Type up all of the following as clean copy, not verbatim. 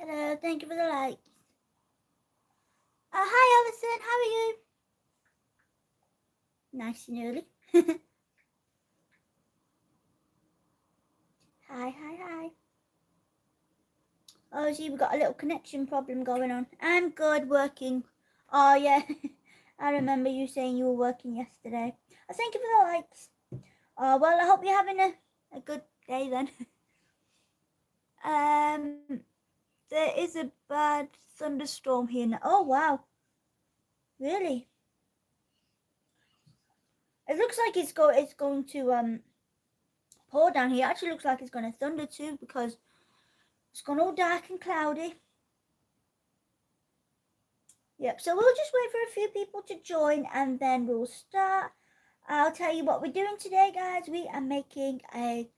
Hello, thank you for the like. Hi Alison, how are you? Nice and early. Hi. Oh, see, we've got a little connection problem going on. I'm good, working. Oh, yeah. I remember you saying you were working yesterday. Thank you for the likes. Oh, well, I hope you're having a good day then. There is a bad thunderstorm here now. Oh, wow. Really? It looks like it's going to pour down here. It actually looks like it's going to thunder too because it's gone all dark and cloudy. Yep, so we'll just wait for a few people to join and then we'll start. I'll tell you what we're doing today, guys. We are making a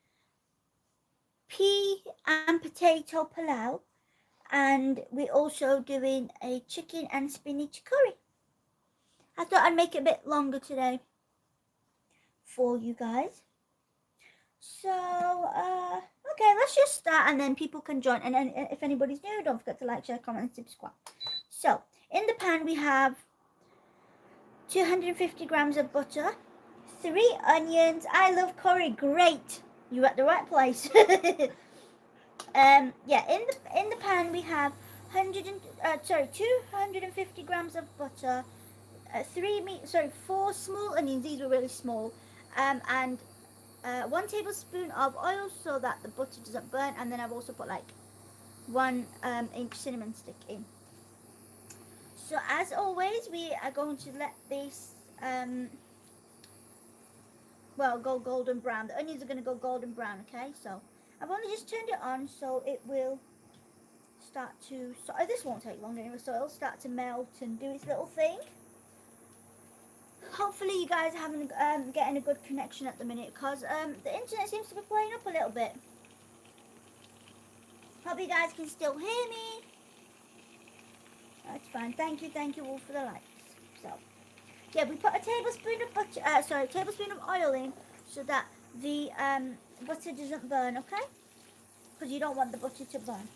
pea and potato pulao, and we're also doing a chicken and spinach curry. I thought I'd make it a bit longer today for you guys. So, okay, let's just start and then people can join. And then if anybody's new, don't forget to like, share, comment, and subscribe. So, in the pan we have 250 grams of butter, 3 onions. I love curry. Great, you're at the right place. Yeah, in the pan we have 250 grams of butter, 4 small onions. These were really small, and 1 tablespoon of oil so that the butter doesn't burn. And then I've also put like 1 inch cinnamon stick in. So as always, we are going to let this go golden brown. The onions are going to go golden brown, okay? So I've only just turned it on, so it will start to, this won't take long anyway, so it'll start to melt and do its little thing. Hopefully you guys are getting a good connection at the minute, because the internet seems to be playing up a little bit. Hope you guys can still hear me. That's fine. Thank you all for the likes. So yeah, we put a tablespoon of tablespoon of oil in so that the butter doesn't burn, okay? Because you don't want the butter to burn.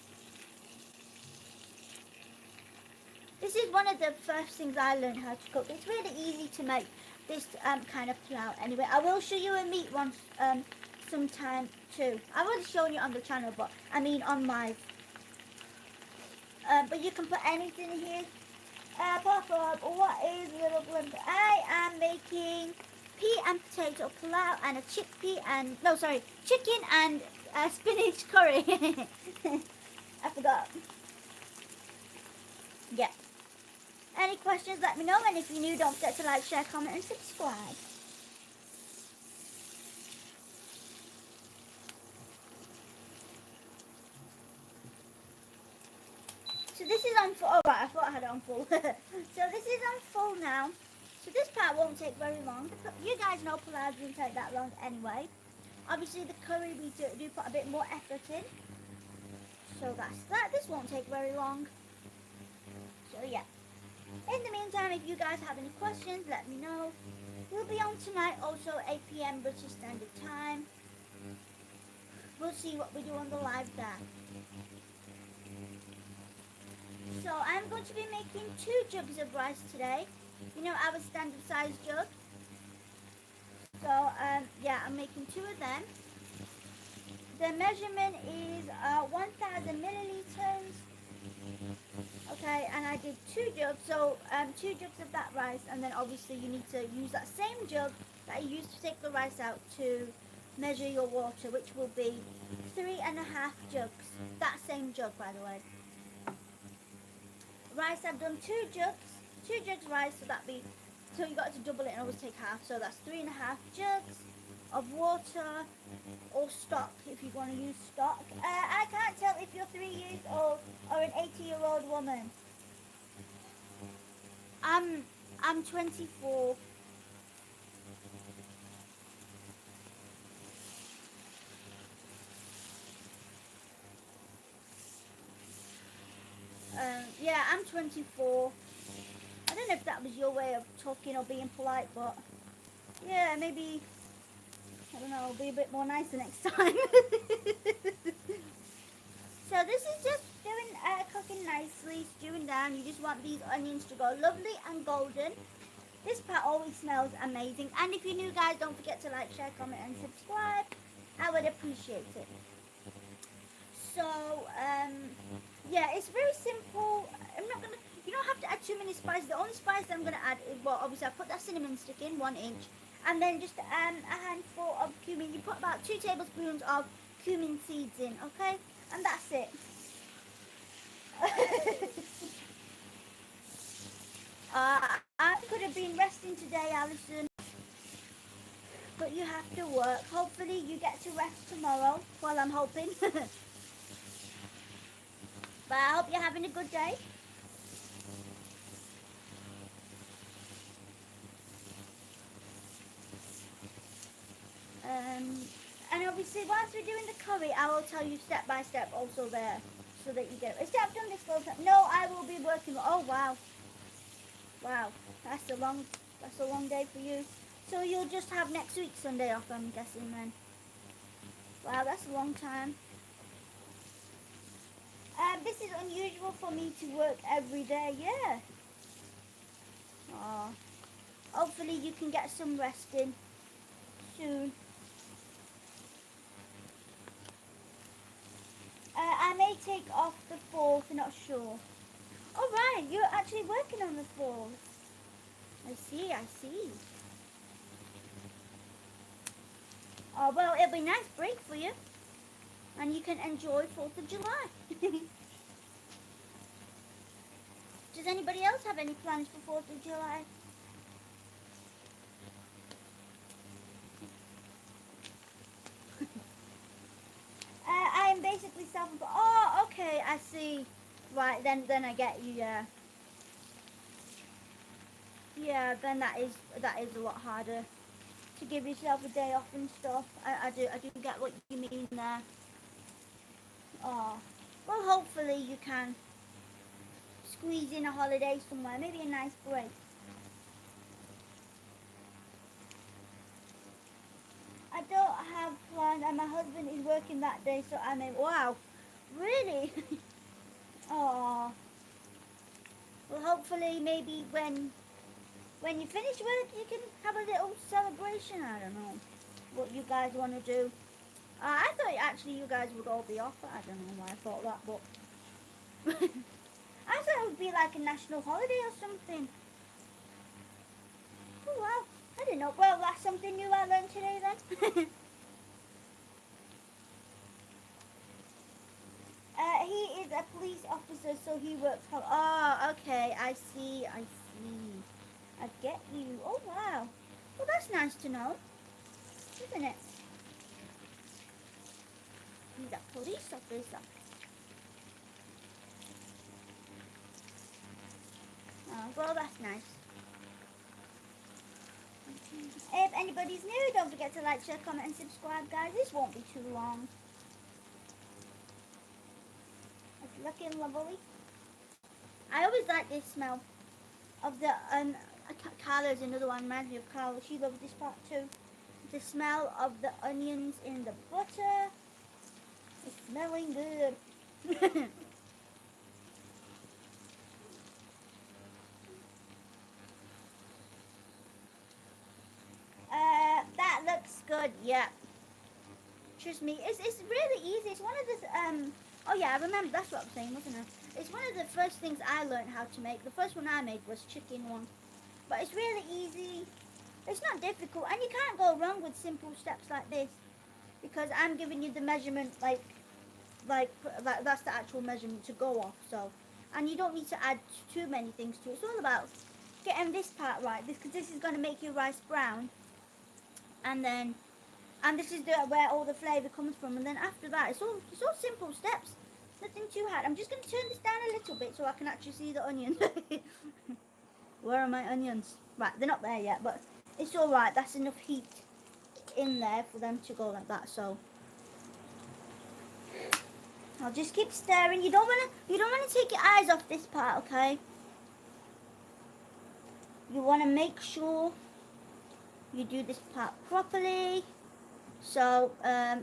This is one of the first things I learned how to cook. It's really easy to make this kind of pulao. Anyway, I will show you a meat one sometime too. I've already shown you on the channel, but I mean on my. But you can put anything here. Papa, what is little blender? I am making pea and potato pulao and a chicken and spinach curry. I forgot. Yeah. Any questions, let me know. And if you're new, don't forget to like, share, comment, and subscribe. So this is on full. Oh, right, I thought I had it on full. So this is on full now. So this part won't take very long. You guys know pulao doesn't take that long anyway. Obviously the curry we do put a bit more effort in. So that's that. This won't take very long. So yeah. In the meantime, if you guys have any questions, let me know. We'll be on tonight, also 8 p.m. British Standard Time. We'll see what we do on the live there. So I'm going to be making 2 jugs of rice today. You know, our standard size jug. So yeah, I'm making 2 of them. The measurement is 1,000 milliliters. Okay, and I did 2 jugs, so 2 jugs of that rice, and then obviously you need to use that same jug that you used to take the rice out to measure your water, which will be 3.5 jugs. That same jug, by the way. Rice, I've done 2 jugs rice, so you got to double it and always take half, so that's 3.5 jugs of water or stock if you want to use stock. I can't tell if you're 3 years old or an 80-year-old woman. I'm 24. Yeah, I'm 24. I don't know if that was your way of talking or being polite, but yeah, maybe, I don't know, I'll be a bit more nicer next time. So this is just doing cooking nicely, stewing down. You just want these onions to go lovely and golden. This part always smells amazing. And if you're new, guys, don't forget to like, share, comment, and subscribe. I would appreciate it. So, yeah, it's very simple. I'm not gonna, you don't have to add too many spices. The only spice I'm gonna add is, well, obviously I put that cinnamon stick in, 1 inch, and then just a handful of cumin. You put about 2 tablespoons of cumin seeds in, okay? And that's it. I could have been resting today, Alison, but you have to work. Hopefully you get to rest tomorrow. Well, I'm hoping. But I hope you're having a good day. And obviously, whilst we're doing the curry, I will tell you step by step also there, so that you get it. Instead, I've done this full time. No, I will be working. Oh wow, wow, that's a long day for you. So you'll just have next week Sunday off, I'm guessing then. Wow, that's a long time. This is unusual for me to work every day. Yeah. Oh, hopefully you can get some rest in soon. I may take off the 4th, not sure. All right, you're actually working on the 4th. I see, I see. Oh, well, it'll be a nice break for you. And you can enjoy 4th of July. Does anybody else have any plans for 4th of July? I am basically self-employed. Oh, okay, I see. Right, then I get you, yeah. Yeah, then that is a lot harder to give yourself a day off and stuff. I do get what you mean there. Oh, well, hopefully you can squeeze in a holiday somewhere, maybe a nice break. I don't have plans, and my husband is working that day, so I mean, wow, really? Oh, well, hopefully maybe when you finish work, you can have a little celebration. I don't know what you guys want to do. I thought actually you guys would all be off. I don't know why I thought that, but I thought it would be like a national holiday or something. Oh wow, I didn't know. Well, that's something new I learned today then. He is a police officer, so he works hard. Oh, okay, I see. I get you. Oh wow. Well, that's nice to know, isn't it? He's a police officer. Oh, well, that's nice. If anybody's new, don't forget to like, share, comment, and subscribe, guys. This won't be too long. It's looking lovely. I always like this smell of the Carla's another one. Reminds me of Carla. She loves this part too. The smell of the onions in the butter. It's smelling good. That looks good. Yeah. Trust me, it's really easy. It's one of the oh yeah, I remember, that's what I was saying, wasn't it? It's one of the first things I learned how to make. The first one I made was chicken one. But it's really easy. It's not difficult, and you can't go wrong with simple steps like this, because I'm giving you the measurement like that's the actual measurement to go off. So, and you don't need to add too many things to it. It's all about getting this part right, because this is going to make your rice brown, and this is where all the flavour comes from. And then after that, it's all simple steps. Nothing too hard. I'm just going to turn this down a little bit so I can actually see the onions. Where are my onions? Right, they're not there yet, but it's all right. That's enough heat in there for them to go like that. So I'll just keep stirring. You don't want to take your eyes off this part, okay? You want to make sure you do this part properly. So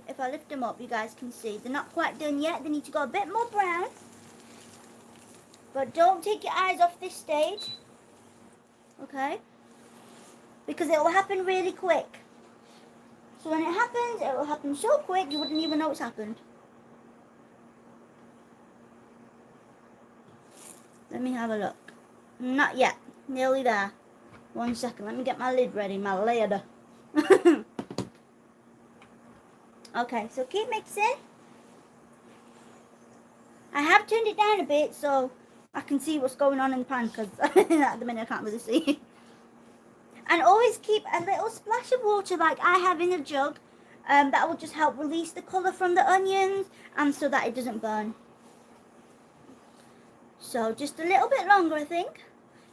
if I lift them up, you guys can see they're not quite done yet. They need to go a bit more brown. But don't take your eyes off this stage, okay? Because it will happen really quick. So when it happens, it will happen so quick you wouldn't even know it's happened. Let me have a look. Not yet. Nearly there. 1 second. Let me get my lid ready. My lid. Okay, so keep mixing. I have turned it down a bit so I can see what's going on in the pan, because at the minute I can't really see. And always keep a little splash of water like I have in a jug. That will just help release the colour from the onions and so that it doesn't burn. So just a little bit longer, I think.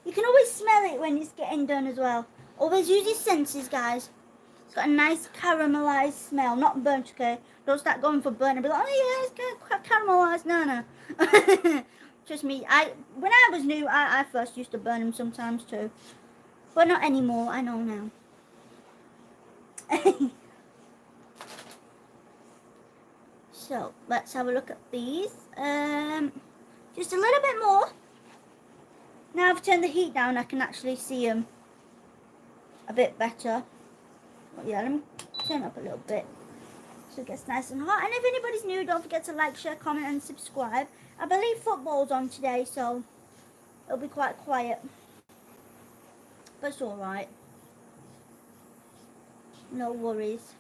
You can always smell it when it's getting done as well. Always use your senses, guys. It's got a nice caramelized smell, not burnt, okay? Don't start going for burnt and be like, oh yeah, it's caramelized. No. Trust me, when I was new, I first used to burn them sometimes too. But not anymore, I know now. So, let's have a look at these. Just a little bit more. Now I've turned the heat down, I can actually see them a bit better. But yeah, let me turn up a little bit so it gets nice and hot. And if anybody's new, don't forget to like, share, comment and subscribe. I believe football's on today, so it'll be quite quiet. But it's alright. No worries.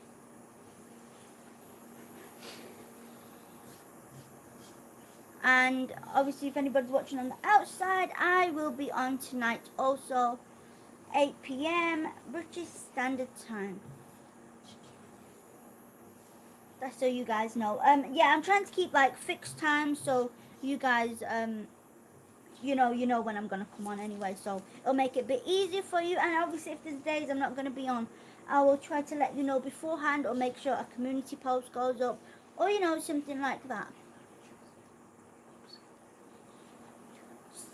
And obviously if anybody's watching on the outside, I will be on tonight also, 8 PM British Standard Time. That's so you guys know. Yeah, I'm trying to keep like fixed times so you guys you know when I'm gonna come on anyway, so it'll make it a bit easier for you. And obviously if there's days I'm not gonna be on, I will try to let you know beforehand or make sure a community post goes up or something like that.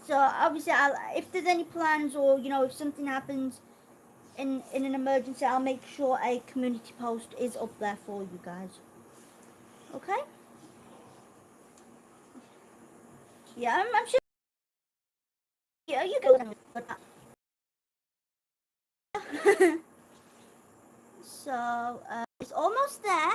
So obviously if there's any plans or if something happens in an emergency, I'll make sure a community post is up there for you guys. Okay? Yeah, I'm sure. Yeah, you go. So it's almost there.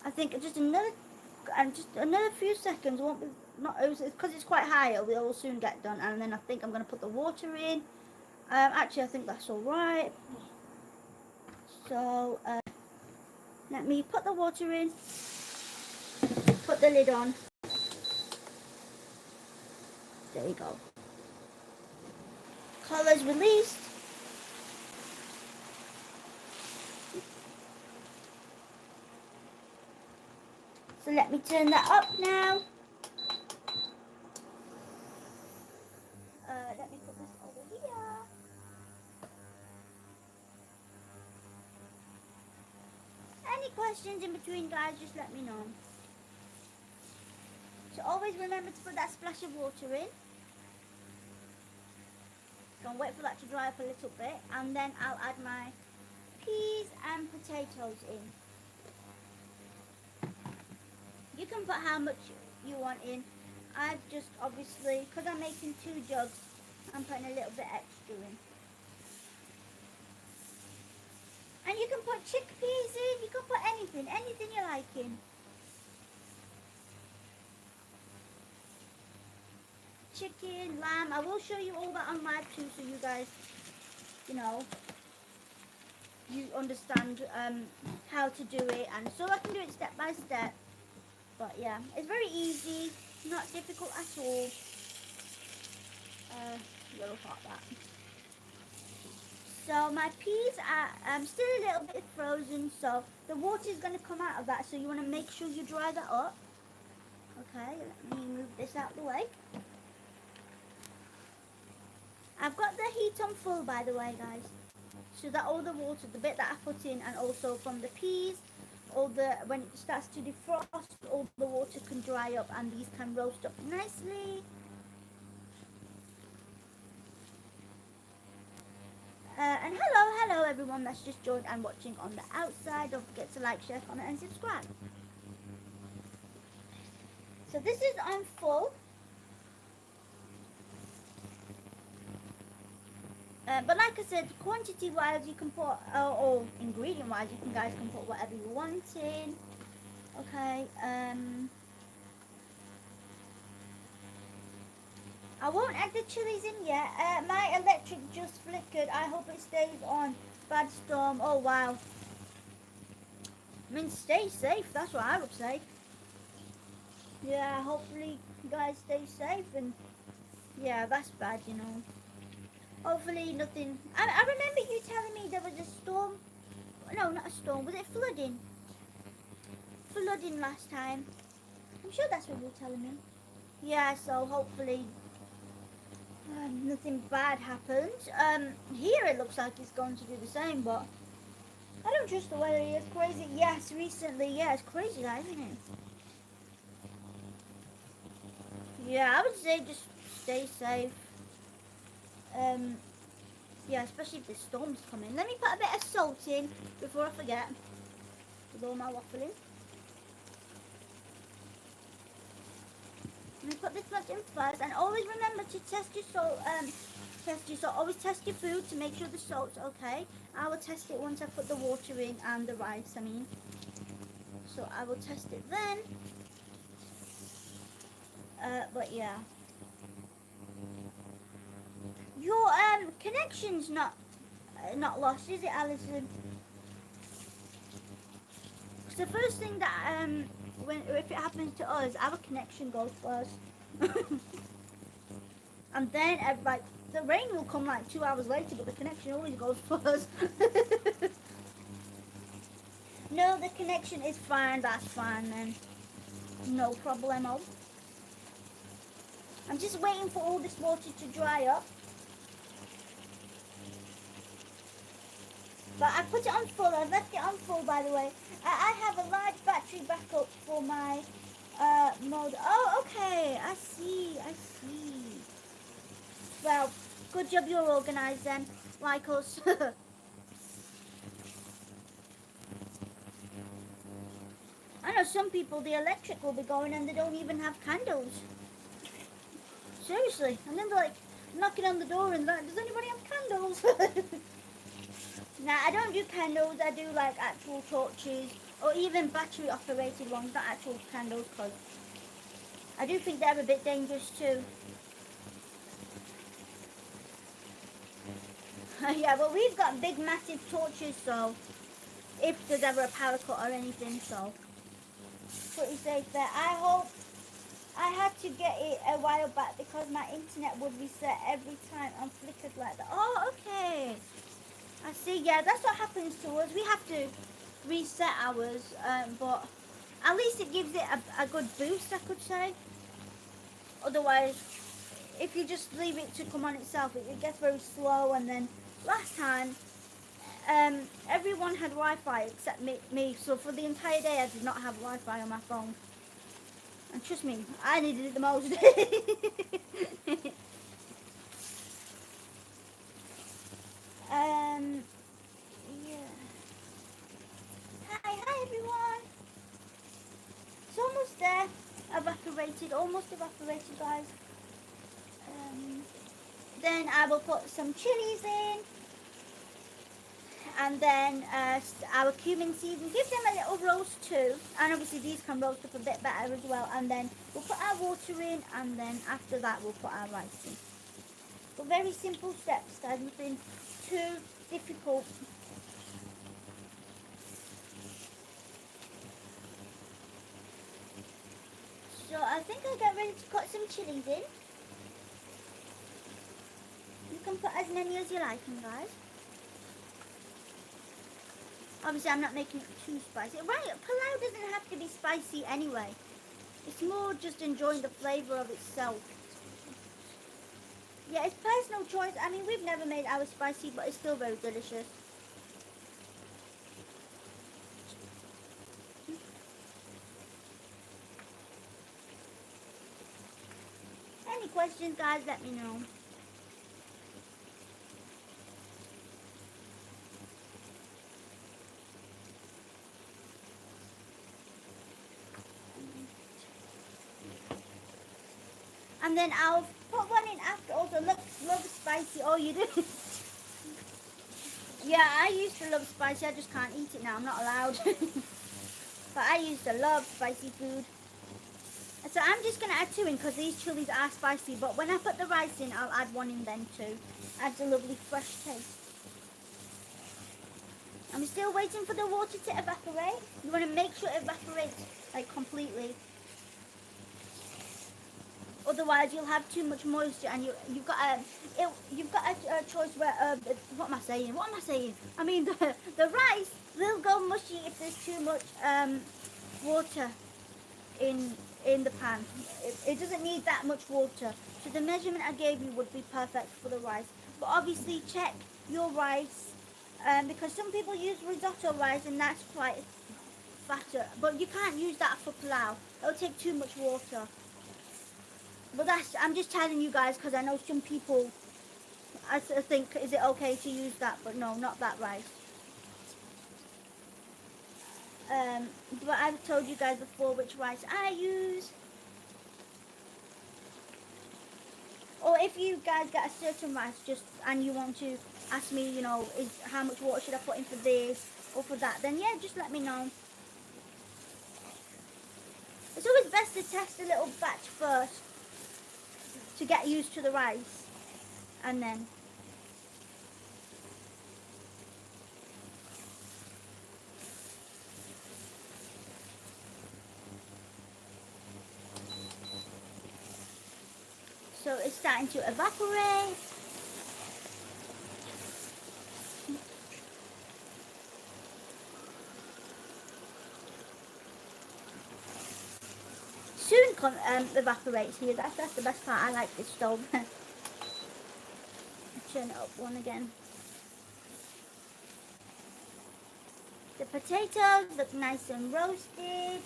I think just another few seconds. Won't be not because it's quite high. It will soon get done. And then I think I'm gonna put the water in. Actually, I think that's all right. So let me put the water in. Put the lid on. There you go. Colours released. So let me turn that up now. Let me put this over here. Any questions in between, guys, just let me know. So always remember to put that splash of water in. Gonna wait for that to dry up a little bit, and then I'll add my peas and potatoes in. You can put how much you want in. I've just obviously, because I'm making 2 jugs, I'm putting a little bit extra in. And you can put chickpeas in, you can put anything you like in. Chicken, lamb, I will show you all that on live too, so you guys, you understand how to do it, and so I can do it step by step. But yeah, it's very easy, not difficult at all. A little hot that. So my peas are still a little bit frozen, so the water is going to come out of that, so you want to make sure you dry that up. Okay, let me move this out of the way. I've got the heat on full, by the way, guys, so that all the water, the bit that I put in, and also from the peas, when it starts to defrost, all the water can dry up and these can roast up nicely. And hello everyone that's just joined and watching on the outside. Don't forget to like, share, comment and subscribe. So this is on full. But like I said, quantity wise you can put, or ingredient wise you can guys can put whatever you want in. Okay, I won't add the chilies in yet. My electric just flickered. I hope it stays on. Bad storm. Oh wow. I mean, stay safe. That's what I would say. Yeah, hopefully you guys stay safe. And yeah, that's bad, you know. Hopefully nothing. I remember you telling me there was a storm. No, not a storm. Was it flooding? Flooding last time. I'm sure that's what you were telling me. Yeah, so hopefully nothing bad happens. Here it looks like it's going to do the same, but I don't trust the weather. It's crazy. Yes, recently, yeah, it's crazy, that, isn't it? Yeah, I would say just stay safe. Yeah, especially if the storm's coming. Let me put a bit of salt in before I forget. With all my waffling. Let me put this much in first, and always remember to test your salt. Always test your food to make sure the salt's okay. I will test it once I put the water in and the rice. I mean, so I will test it then. But yeah, your connection's not lost, is it, Alison? Because the first thing that if it happens to us, our connection goes first, and then like the rain will come like 2 hours later, but the connection always goes first. No, the connection is fine. That's fine then. No problemo. I'm just waiting for all this water to dry up. But I put it on full. I left it on full, by the way. I have a large battery backup for my mode. Oh, okay. I see. Well, good job you're organised then, like us. I know some people, the electric will be going and they don't even have candles. Seriously. And then they're like knocking on the door and like, does anybody have candles? Nah, I don't do candles. I do like actual torches or even battery operated ones, not actual candles, because I do think they're a bit dangerous too. Yeah, but we've got big massive torches, so if there's ever a power cut or anything, so pretty safe there. I hope. I had to get it a while back because my internet would reset every time and flickered like that. Oh, okay. I see. Yeah, that's what happens to us. We have to reset ours, but at least it gives it a good boost, I could say. Otherwise, if you just leave it to come on itself, it gets very slow. And then last time, everyone had Wi-Fi except me. So for the entire day, I did not have Wi-Fi on my phone. And trust me, I needed it the most. Yeah. Hi everyone. It's almost there. Almost evaporated, guys. Then I will put some chilies in. And then our cumin seeds, and give them a little roast too. And obviously these can roast up a bit better as well. And then we'll put our water in, and then after that we'll put our rice in. But very simple steps, guys, nothing too difficult. So I think I'll get ready to cut some chilies in. You can put as many as you like, guys. Obviously, I'm not making it too spicy. Right, PULAO doesn't have to be spicy anyway. It's more just enjoying the flavour of itself. Yeah, it's personal choice. I mean, we've never made ours spicy, but it's still very delicious. Any questions, guys, let me know. And then I'll put one in after also. Love spicy. Oh, you do? Yeah, I used to love spicy. I just can't eat it now. I'm not allowed. But I used to love spicy food. So I'm just going to add 2 in because these chilies are spicy. But when I put the rice in, I'll add 1 in then too. Adds a lovely fresh taste. I'm still waiting for the water to evaporate. You want to make sure it evaporates like completely. Otherwise, you'll have too much moisture, and you've got a choice where what am I saying? What am I saying? I mean the rice will go mushy if there's too much water in the pan. It doesn't need that much water. So the measurement I gave you would be perfect for the rice. But obviously check your rice because some people use risotto rice and that's quite fatter. But you can't use that for pulao. It'll take too much water. But I'm just telling you guys because I know some people I think, is it okay to use that? But no, not that rice. But I've told you guys before which rice I use. Or if you guys get a certain rice and you want to ask me, you know, how much water should I put in for this or for that, then yeah, just let me know. It's always best to test a little batch first to get used to the rice, and then so it's starting to evaporate. Soon evaporates here. That's the best part. I like this stove. Turn it up one again. The potatoes look nice and roasted.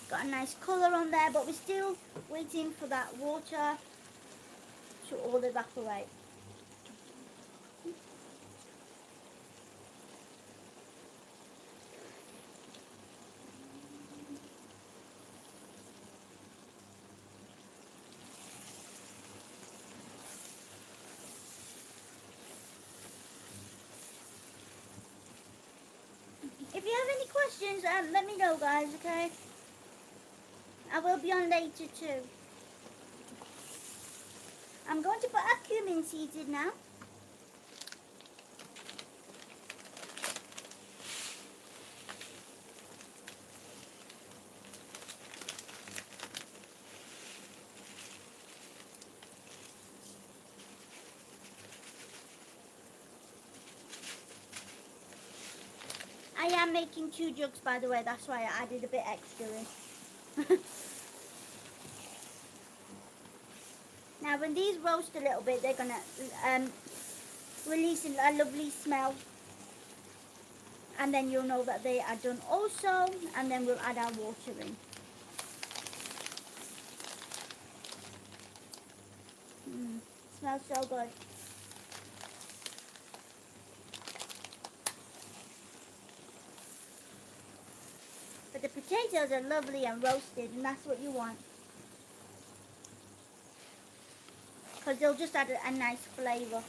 Got a nice colour on there, but we're still waiting for that water to all evaporate. If you have any questions, let me know, guys, okay? I will be on later too. I'm going to put our cumin seeds in now. I am making 2 jugs, by the way. That's why I added a bit extra in. Now, when these roast a little bit, they're going to release a lovely smell. And then you'll know that they are done also. And then we'll add our water in. Smells so good. But the potatoes are lovely and roasted, and that's what you want. Because they'll just add a nice flavour.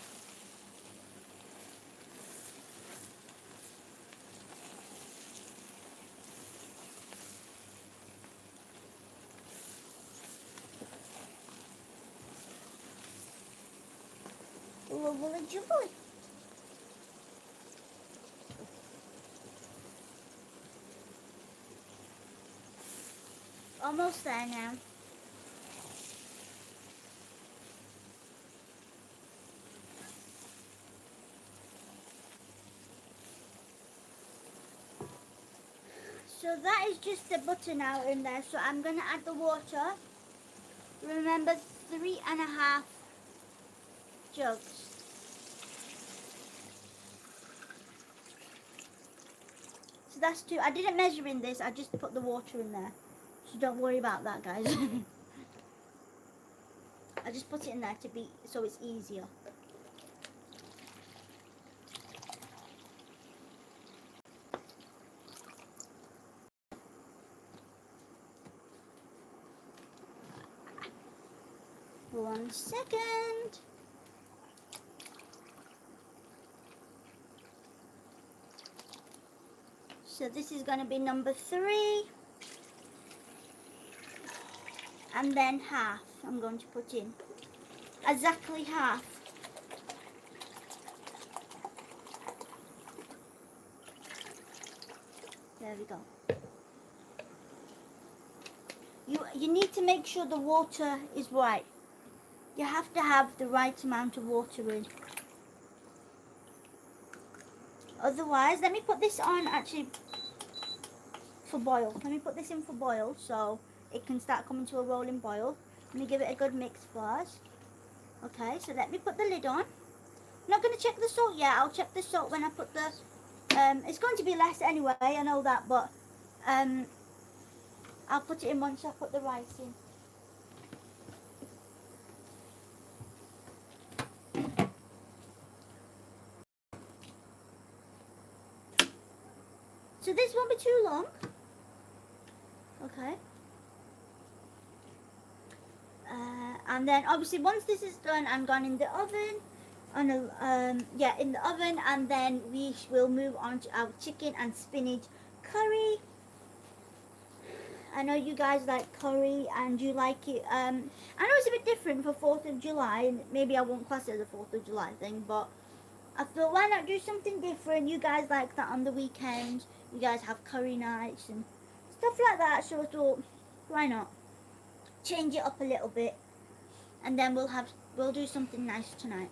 Lovely jubbly. Almost there now. So that is just the butter now in there. So I'm going to add the water. Remember, 3.5 jugs. So that's 2. I didn't measure in this. I just put the water in there. So don't worry about that, guys. I just put it in there to be so it's easier. One second. So this is going to be number 3. And then half I'm going to put in. Exactly half. There we go. You need to make sure the water is right. You have to have the right amount of water in. Otherwise, let me put this on actually for boil. Let me put this in for boil so it can start coming to a rolling boil. Let me give it a good mix first. Okay, so let me put the lid on. I'm not going to check the salt yet. I'll check the salt when I put the... it's going to be less anyway, I know that, but I'll put it in once I put the rice in. So this won't be too long. Okay. And then obviously once this is done, I'm gone in the oven. On a, in the oven, and then we will move on to our chicken and spinach curry. I know you guys like curry and you like it. I know it's a bit different for 4th of July, and maybe I won't class it as a 4th of July thing, but I thought why not do something different. You guys like that on the weekends. You guys have curry nights and stuff like that, so I thought why not change it up a little bit, and then we'll do something nice tonight.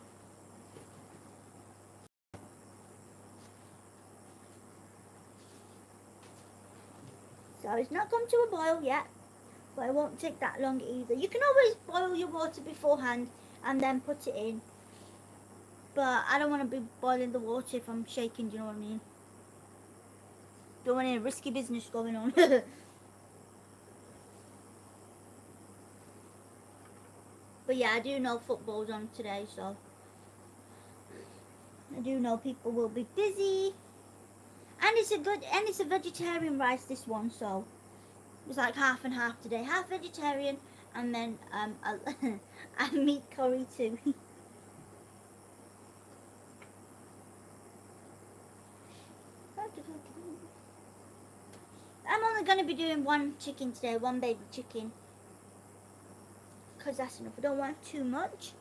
So it's not come to a boil yet, but it won't take that long either. You can always boil your water beforehand and then put it in. But I don't want to be boiling the water if I'm shaking, do you know what I mean? Don't want any risky business going on. But yeah, I do know football's on today, so I do know people will be busy. And it's a vegetarian rice, this one, so it's like half and half today. Half vegetarian and then a meat curry too. I'm only going to be doing one chicken today, one baby chicken. Because that's enough. I don't want too much.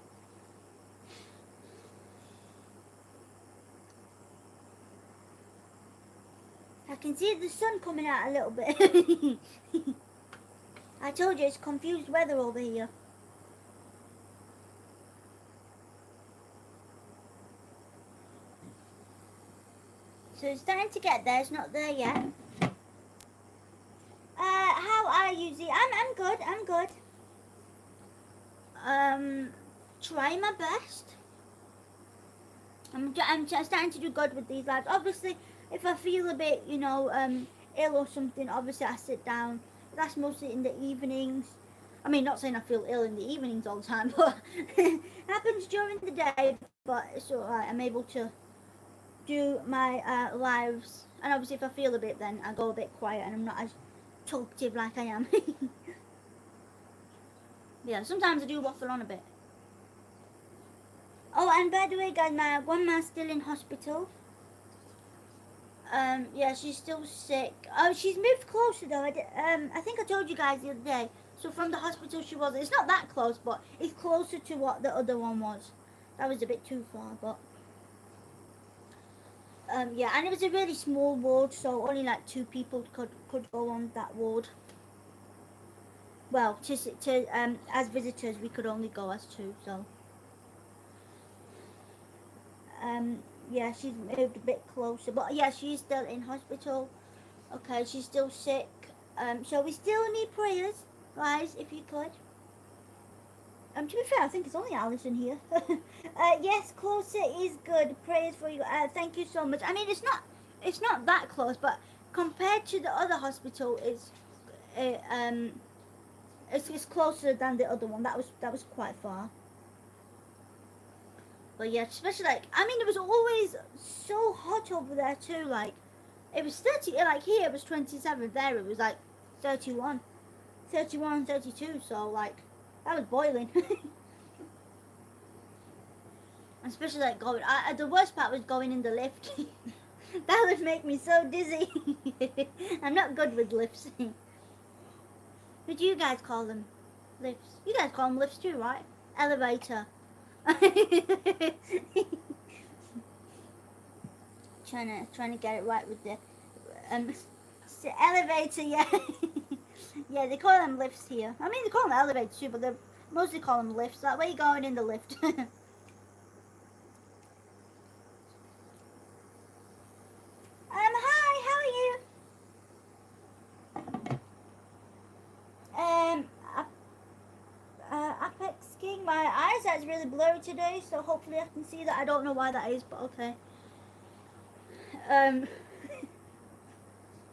I can see the sun coming out a little bit. I told you it's confused weather over here. So it's starting to get there. It's not there yet. How are you, ZEE? I'm good. I'm good. Try my best. I'm starting to do good with these lives. Obviously, if I feel a bit, ill or something, obviously I sit down. That's mostly in the evenings. I mean, not saying I feel ill in the evenings all the time, but it happens during the day. But it's alright. I'm able to do my lives. And obviously, if I feel a bit, then I go a bit quiet and I'm not as talkative like I am. Yeah, sometimes I do waffle on a bit. Oh, and by the way, guys, my grandma's still in hospital. Yeah, she's still sick. Oh, she's moved closer though. I think I told you guys the other day. So from the hospital she was. It's not that close, but it's closer to what the other one was. That was a bit too far, but yeah, and it was a really small ward, so only like 2 people could go on that ward. Well, as visitors, we could only go as 2. So yeah, she's moved a bit closer, but yeah, she's still in hospital. Okay, she's still sick. So we still need prayers, guys, if you could. To be fair, I think it's only Alison here. Yes, closer is good. Prayers for you. Thank you so much. I mean, it's not that close, but compared to the other hospital, it's closer than the other one. That was quite far. But yeah, especially it was always so hot over there too. Like, it was 30. Like here, it was 27. There, it was like 31, 32. So like, that was boiling. Especially like going. The worst part was going in the lift. That would make me so dizzy. I'm not good with lifts. What do you guys call them? Lifts. You guys call them lifts too, right? Elevator. trying to get it right with the elevator. Yeah. Yeah, they call them lifts here. I mean, they call them elevators too, but they mostly call them lifts. That way you're going in the lift. Hi, how are you? Apex King, my eyesight's really blurry today, so hopefully I can see that. I don't know why that is, but okay.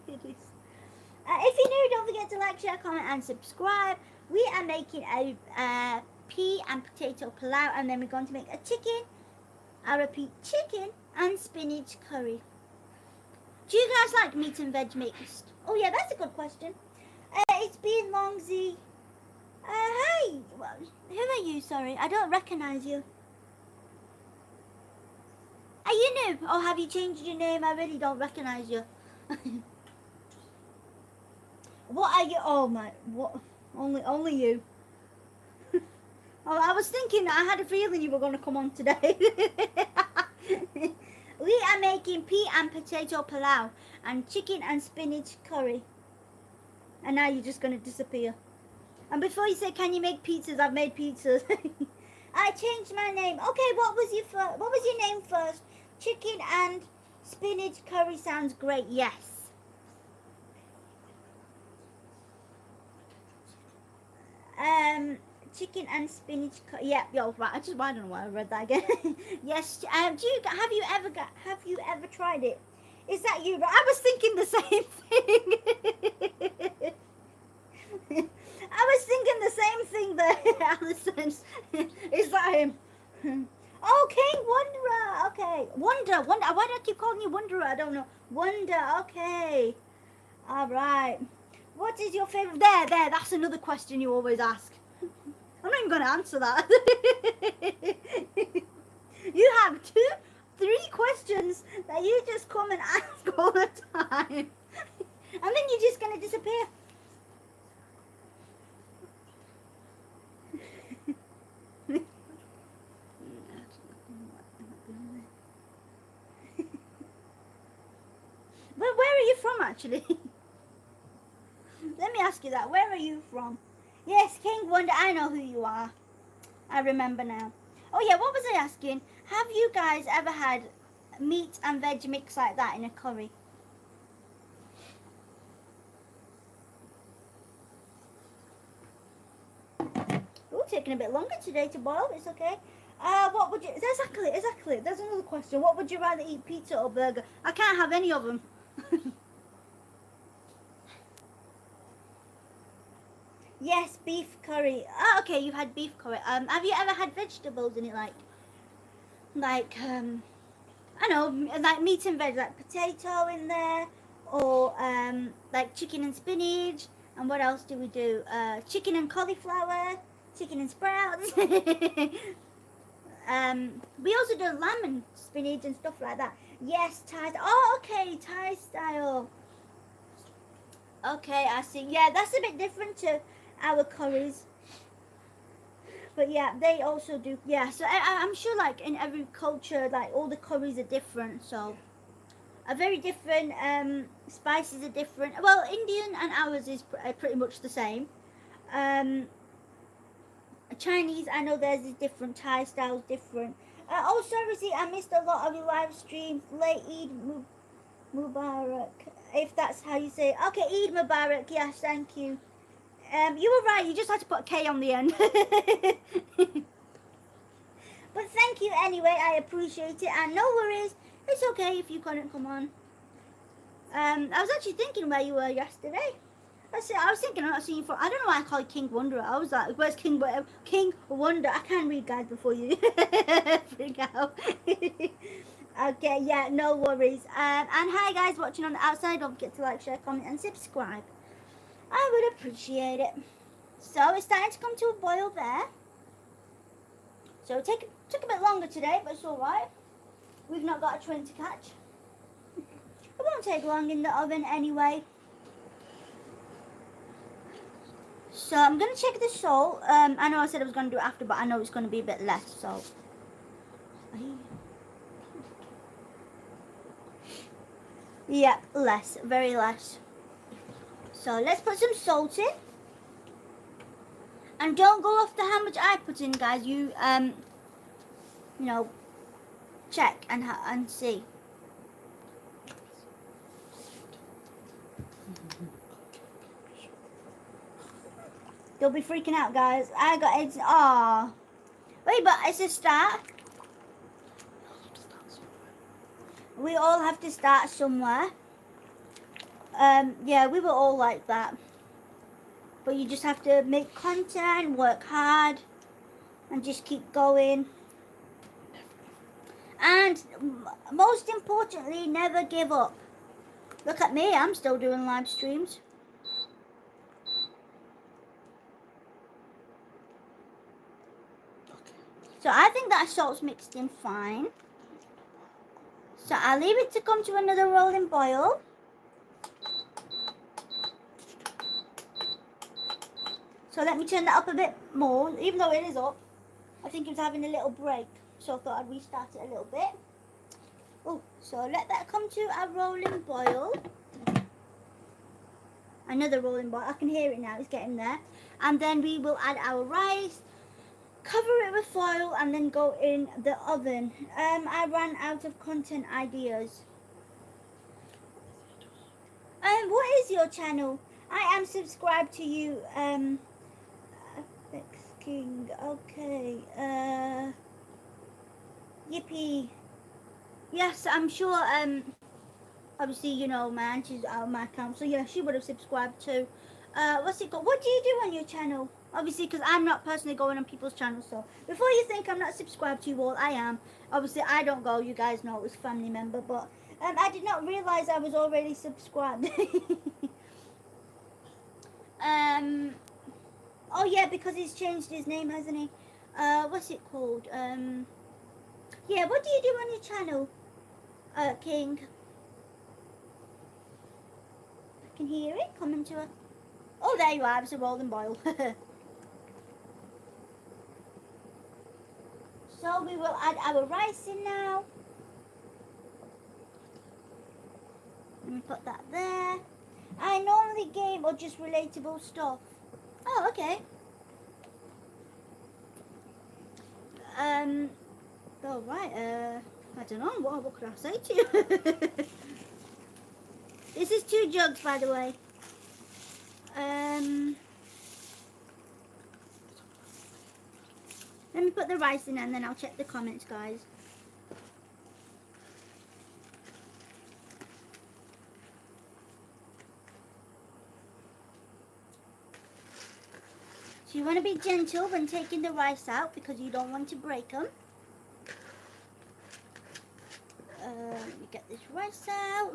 It is. If you're new, don't forget to like, share, comment, and subscribe. We are making a pea and potato pilau, and then we're going to make a chicken. I repeat, chicken and spinach curry. Do you guys like meat and veg mixed? Oh yeah, that's a good question. It's been long, ZEE. Hi. Well, who are you? Sorry, I don't recognize you. Are you new? Or have you changed your name? I really don't recognize you. What are you? Oh my, what? Only you. Oh, I was thinking, I had a feeling you were going to come on today. We are making pea and potato pilau and chicken and spinach curry. And now you're just going to disappear. And before you say, can you make pizzas? I've made pizzas. I changed my name. Okay, what was your name first? Chicken and spinach curry sounds great. Yes. Chicken and spinach curry. Yeah, yo, right. I don't know why I read that again. Yes. Have you ever tried it? Is that you? I was thinking the same thing. I was thinking the same thing there, Alison. Is that him? Oh, King Wanderer. Okay. Wonder. Why do I keep calling you Wanderer? I don't know. Wonder. Okay. All right. What is your favorite? There. That's another question you always ask. I'm not even going to answer that. You have 3 questions that you just come and ask all the time. And then you're just going to disappear. Well, where are you from, actually? Let me ask you that. Where are you from? Yes, King Wonder, I know who you are. I remember now. Oh yeah, what was I asking? Have you guys ever had meat and veg mix like that in a curry? Oh, taking a bit longer today to boil. It's okay. What would you... Exactly. There's another question. What would you rather eat, pizza or burger? I can't have any of them. Yes, beef curry. Oh, okay, you've had beef curry. Have you ever had vegetables in it, like I know, like meat and veg, like potato in there, or like chicken and spinach. And what else do we do? Chicken and cauliflower, chicken and sprouts. We also do lamb and spinach and stuff like that. Yes, Thai. Oh, okay, Thai style. Okay, I see. Yeah, that's a bit different to our curries. But yeah, they also do. Yeah, so I'm sure like in every culture, like all the curries are different. So are very different. Spices are different. Well, Indian and ours is pretty much the same. Chinese, I know theirs is different. Thai style is different. Oh, sorry, see, I missed a lot of your live streams. Late Eid Mubarak, if that's how you say it. Okay, Eid Mubarak. Yes, thank you. You were right. You just had to put a K on the end. But thank you anyway. I appreciate it. And no worries. It's okay if you couldn't come on. I was actually thinking where you were yesterday. I was thinking I'm not seeing you for. I don't know why I call you King Wanderer. I was like, where's King Wonder? I can't read, guys, before you freak out. Okay, yeah, no worries. And hi guys watching on the outside. Don't forget to like, share, comment, and subscribe. I would appreciate it. So it's starting to come to a boil there. So it took a bit longer today, but it's all right. We've not got a train to catch. won't take long in the oven anyway. So I'm going to check the salt. I know I said I was going to do it after, but I know it's going to be a bit less salt. Yeah, less, very less. So let's put some salt in. And don't go off how much I put in, guys. You know, check and see. Don't be freaking out, guys. I got eggs. Ah, wait, but it's a start. We all have to start somewhere. Yeah, we were all like that. But you just have to make content, work hard, and just keep going. And most importantly, never give up. Look at me, I'm still doing live streams. So I think that salt's mixed in fine. So I'll leave it to come to another rolling boil. So let me turn that up a bit more, even though it is up. I think it was having a little break, so I thought I'd restart it a little bit. Oh, so let that come to a rolling boil. Another rolling boil. I can hear it now, it's getting there. And then we will add our rice, cover it with foil, and then go in the oven. I ran out of content ideas. What is your channel? I am subscribed to you, Apex King. Okay. Yippee. Yes, I'm sure. Obviously, you know, my auntie's out of my account, so yeah, she would have subscribed to. What's it called? What do you do on your channel? Obviously, because I'm not personally going on people's channels, so before you think I'm not subscribed to you all, I am. Obviously, I don't go. You guys know it was family member, but I did not realize I was already subscribed. Oh yeah, because he's changed his name, hasn't he? What's it called? Yeah, what do you do on your channel, King? I can hear it coming to a... Oh, there you are, it's a rolling boil. So we will add our rice in now. Let me put that there. I normally game or just relatable stuff. Oh, okay. All right. I don't know. What could I say to you? This is 2 jugs, by the way. Let me put the rice in and then I'll check the comments, guys. So you want to be gentle when taking the rice out because you don't want to break them. Let me get this rice out.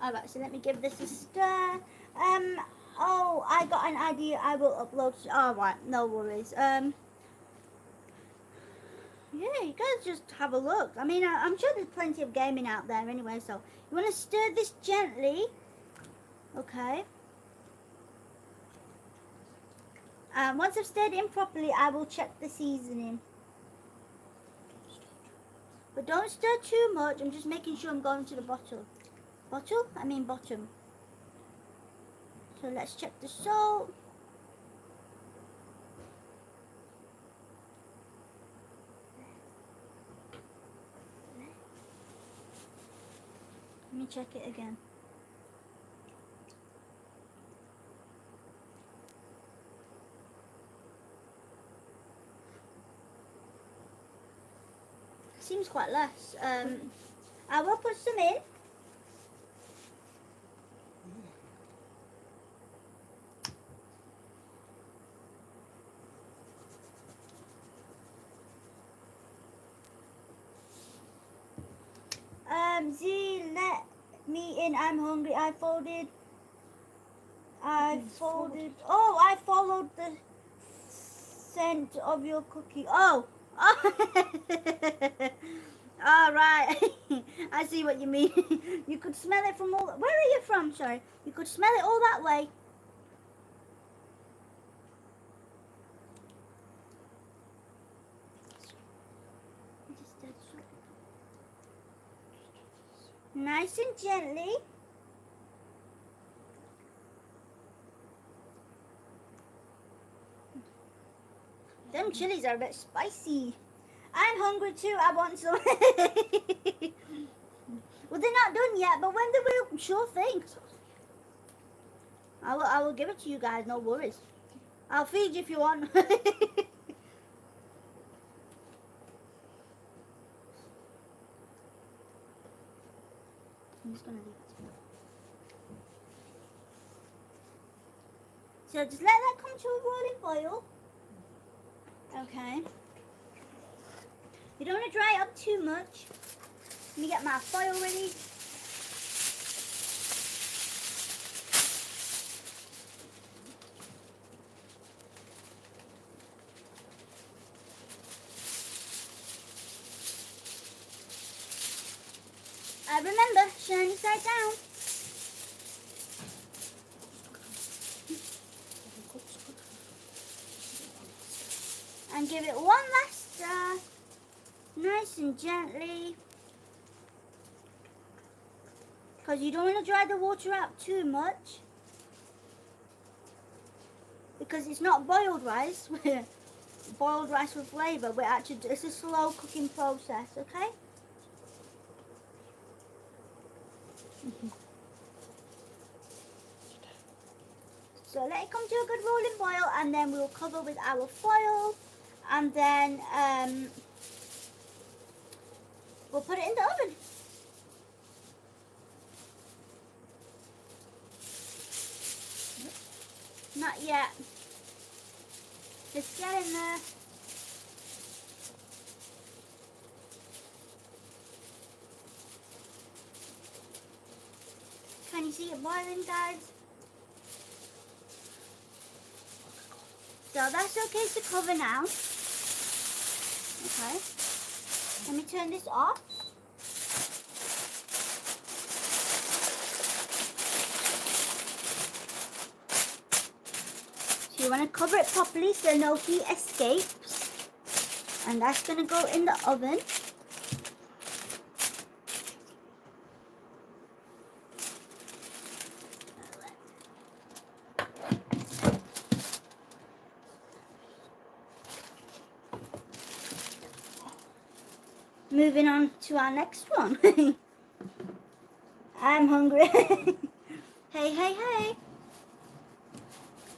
Alright, so let me give this a stir. Oh, I got an idea. I will upload. Alright, no worries. Yeah, you guys just have a look. I mean, I'm sure there's plenty of gaming out there anyway, so you want to stir this gently. Okay. Once I've stirred it in properly, I will check the seasoning. But don't stir too much. I'm just making sure I'm going to the bottom. Bottle? I mean bottom. So let's check the salt. Let me check it again. Seems quite less. I will put some in. ZEE, let me in. I'm hungry. I folded I folded. Oh, I followed the scent of your cookie. Oh. Oh. All right. I see what you mean. You could smell it from all. Where are you from? Sorry. You could smell it all that way. Nice and gently. Them chilies are a bit spicy. I'm hungry too. I want some. Well, they're not done yet, but when they will, sure thing. I will give it to you guys. No worries. I'll feed you if you want. I'm just gonna leave it. So just let that come to a boiling boil. Okay. You don't want to dry up too much. Let me get my foil ready. Remember, shiny side down. And give it one last stir, nice and gently. Because you don't want to dry the water out too much. Because it's not boiled rice. Boiled rice with flavour. We're actually, it's a slow cooking process, okay? So let it come to a good rolling boil, and then we'll cover with our foil, and then we'll put it in the oven. Not yet. Just get in there. Can you see it boiling, guys? So that's okay to cover now. Okay. Let me turn this off. So you want to cover it properly so no heat escapes. And that's going to go in the oven. Moving on to our next one. I'm hungry. Hey, hey, hey.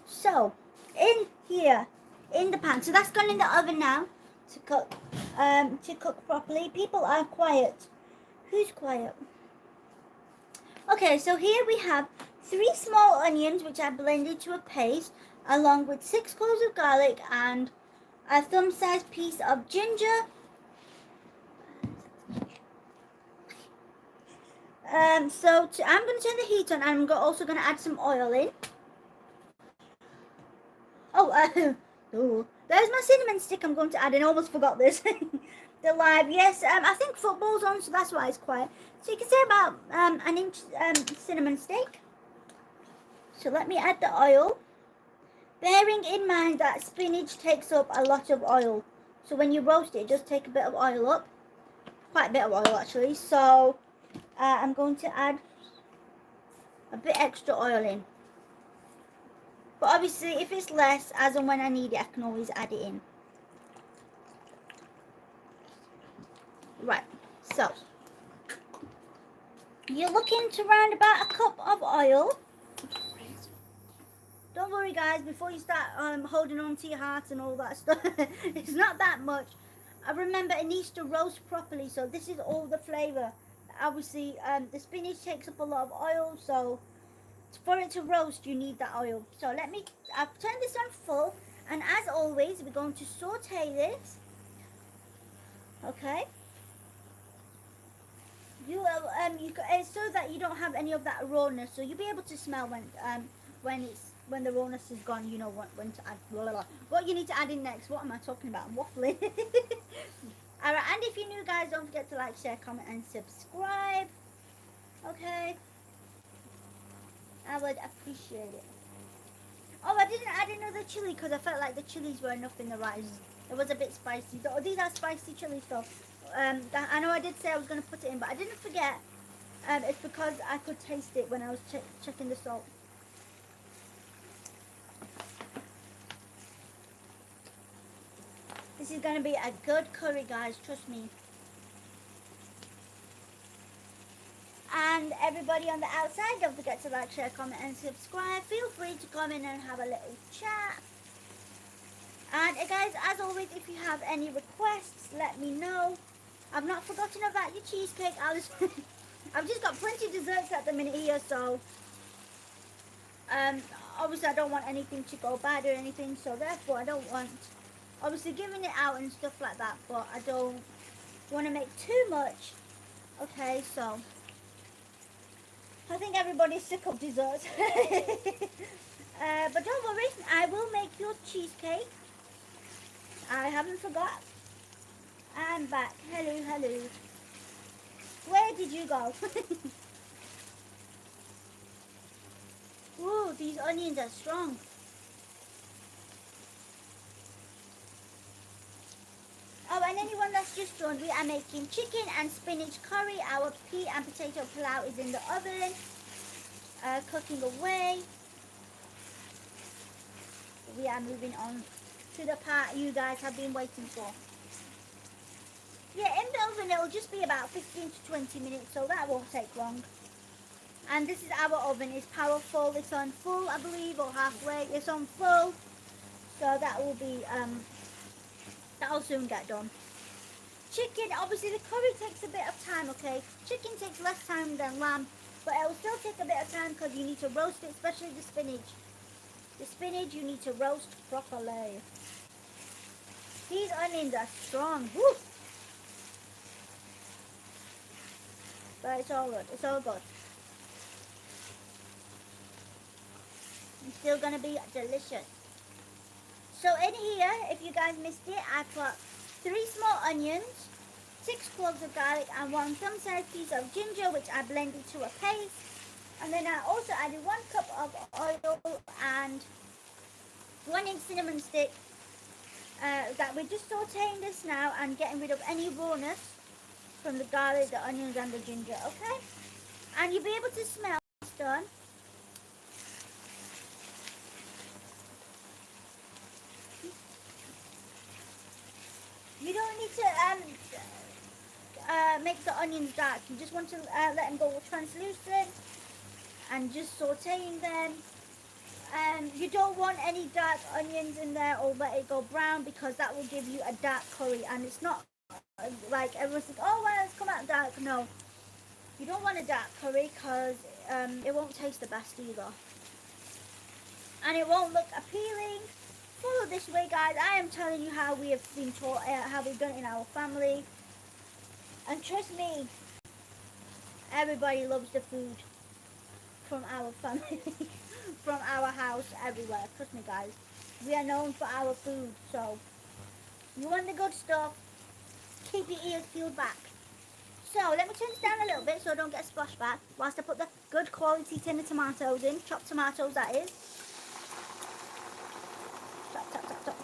So, in here, in the pan. So that's gone in the oven now to cook properly. People are quiet. Who's quiet? Okay, so here we have 3 small onions, which I blended to a paste, along with 6 cloves of garlic and a thumb-sized piece of ginger. I'm going to turn the heat on, and I'm also going to add some oil in. Oh, there's my cinnamon stick I'm going to add in. I almost forgot this. The live, yes, I think football's on, so that's why it's quiet. So you can say about an inch cinnamon stick. So let me add the oil. Bearing in mind that spinach takes up a lot of oil. So when you roast it, it does take a bit of oil up. Quite a bit of oil, actually. So I'm going to add a bit extra oil in. But obviously, if it's less, as and when I need it, I can always add it in. Right, so you're looking to round about a cup of oil. Don't worry, guys, before you start holding on to your heart and all that stuff, it's not that much. Remember, it needs to roast properly, so this is all the flavour. Obviously, the spinach takes up a lot of oil, so for it to roast, you need that oil. So I've turned this on full, and as always, we're going to saute this. Okay. So that you don't have any of that rawness. So you'll be able to smell when the rawness is gone, you know when to add blah, blah, blah. What you need to add in next. What am I talking about? I'm waffling. Alright, and if you're new, guys, don't forget to like, share, comment, and subscribe. Okay, I would appreciate it. Oh, I didn't add another chili because I felt like the chilies were enough in the rice. It was a bit spicy. These are spicy chili stuff. I know I did say I was going to put it in, but I didn't forget. It's because I could taste it when I was checking the salt. This is going to be a good curry, guys. Trust me. And everybody on the outside, don't forget to like, share, comment, and subscribe. Feel free to come in and have a little chat. And guys, as always, if you have any requests, let me know. I've not forgotten about your cheesecake, Alice. I've just got plenty of desserts at the minute here, so obviously I don't want anything to go bad or anything, so therefore I don't want obviously giving it out and stuff like that, but I don't want to make too much. Okay, so I think everybody's sick of desserts. But don't worry, I will make your cheesecake. I haven't forgot. I'm back. Hello, hello. Where did you go? Ooh, these onions are strong. Oh, and anyone that's just joined, we are making chicken and spinach curry. Our pea and potato pulao is in the oven, cooking away. We are moving on to the part you guys have been waiting for. Yeah, in the oven it will just be about 15 to 20 minutes, so that won't take long. And this is our oven. It's powerful. It's on full, I believe, or halfway. It's on full, so that will be that'll soon get done. Chicken, obviously the curry takes a bit of time, okay? Chicken takes less time than lamb, but it will still take a bit of time because you need to roast it, especially the spinach. The spinach you need to roast properly. These onions are strong. Woo! But it's all good. It's all good. It's still going to be delicious. So in here, if you guys missed it, I put 3 small onions, 6 cloves of garlic, and 1 thumb-sized piece of ginger, which I blended to a paste. And then I also added 1 cup of oil and 1 inch cinnamon stick. That we're just sauteing this now and getting rid of any rawness from the garlic, the onions, and the ginger, okay? And you'll be able to smell it's done. You don't need to make the onions dark. You just want to let them go translucent and just sauteing them. You don't want any dark onions in there or let it go brown because that will give you a dark curry, and it's not like everyone's like, oh well, it's come out dark. No, you don't want a dark curry because it won't taste the best either, and it won't look appealing. Follow this way, guys. I am telling you how we have been taught, how we've done it in our family, and trust me, everybody loves the food from our family. From our house, everywhere. Trust me, guys. We are known for our food, so you want the good stuff, keep your ears peeled back. So let me turn this down a little bit so I don't get splashed back whilst I put the good quality tin of tomatoes in, chopped tomatoes that is. Chop, chop, chop, chop.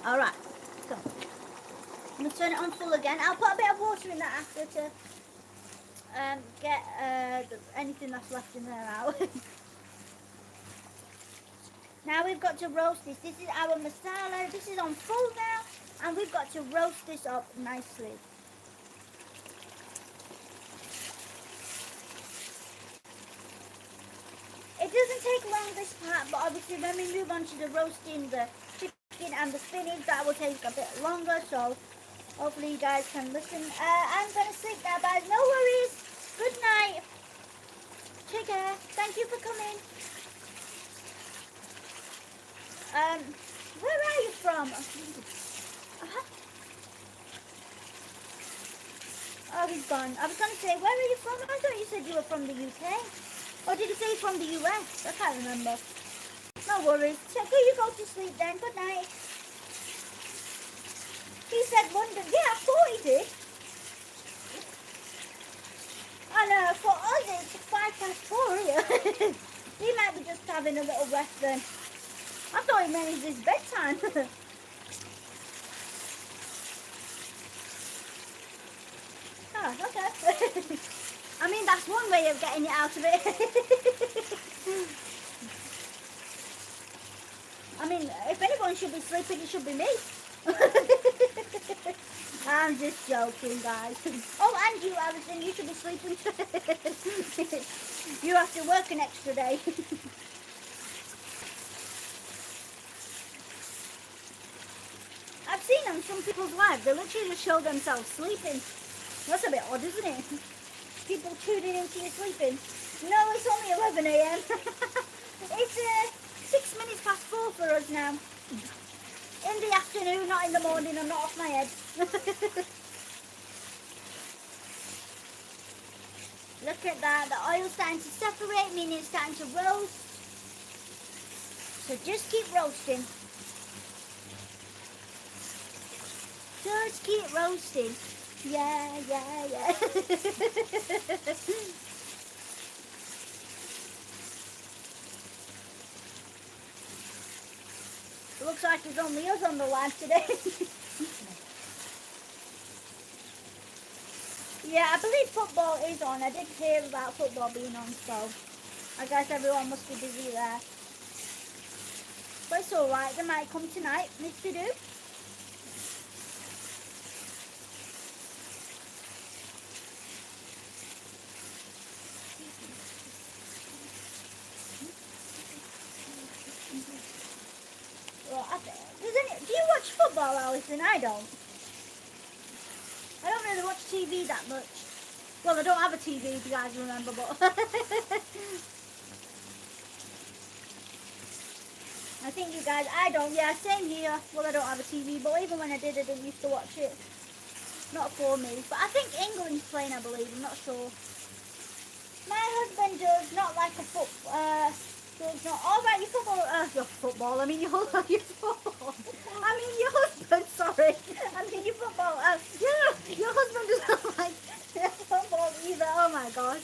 Alright, so I'm going to turn it on full again. I'll put a bit of water in that after to get anything that's left in there out. Now we've got to roast this. This is our masala. This is on full now, and we've got to roast this up nicely. It doesn't take long this part, but obviously when we move on to the roasting the chicken and the spinach, that will take a bit longer, so hopefully you guys can listen. I'm going to sleep now, guys. No worries. Good night. Take care. Thank you for coming. Where are you from? Oh, he's gone. I was going to say, where are you from? I thought you said you were from the UK. Or did he say from the US? I can't remember. No worries. So go you go to sleep then. Good night. He said London. Yeah, I thought he did. And for us it's 4:05 here. He might be just having a little rest then. I thought he meant it's his bedtime. Oh, okay. I mean, that's one way of getting it out of it. I mean, if anyone should be sleeping, it should be me. I'm just joking, guys. Oh, and you, Alison, you should be sleeping. You have to work an extra day. I've seen on some people's lives, they literally just show themselves sleeping. That's a bit odd, isn't it? People tuning into you sleeping. No, it's only 11 a.m. It's 6 minutes past 4 for us now. In the afternoon, not in the morning. I'm not off my head. Look at that. The oil's starting to separate, meaning it's starting to roast. So just keep roasting. Just keep roasting. Yeah. Looks like there's only us on the live today. Yeah, I believe football is on. I did hear about football being on, so I guess everyone must be busy there. But it's alright, they might come tonight if they do. Well, do you watch football, Alison? I don't. I don't really watch TV that much. Well, I don't have a TV, if you guys remember, but I think you guys, I don't. Yeah, same here. Well, I don't have a TV, but even when I did, I didn't used to watch it. Not for me. But I think England's playing, I believe. I'm not sure. My husband does not like a does not. All right, your football. I mean, your football. I mean, your husband. Sorry. I mean, your football. Your husband does not like football either. Oh my gosh.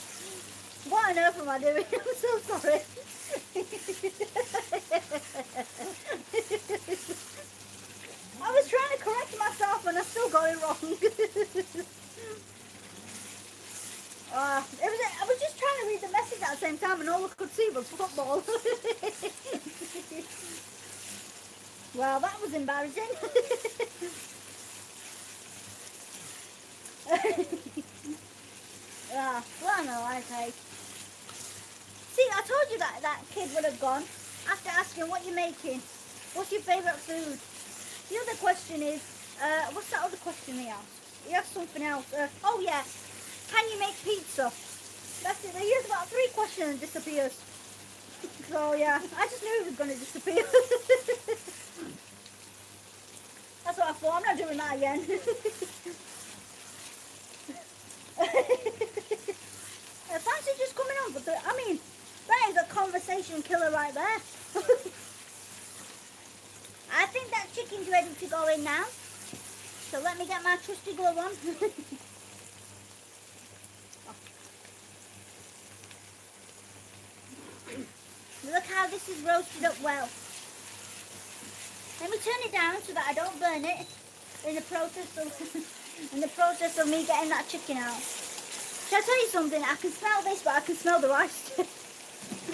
What on earth am I doing? I'm so sorry. I was trying to correct myself and I still got it wrong. I was just trying to read the message at the same time and all I could see was football. Well, that was embarrassing. Well, no, okay. See, I told you that kid would have gone after asking what you're making. What's your favourite food? The other question is, what's that other question he asked? He asked something else. Oh yeah, can you make pizza? That's it. He has about 3 questions and disappears. So yeah, I just knew he was going to disappear. That's what I thought. I'm not doing that again. Fancy just coming on, but I mean, that is a conversation killer right there. I think that chicken's ready to go in now. So let me get my trusty glove on. Look how this is roasted up well. Let me turn it down so that I don't burn it in the process of me getting that chicken out. Shall I tell you something? I can smell this, but I can smell the rice.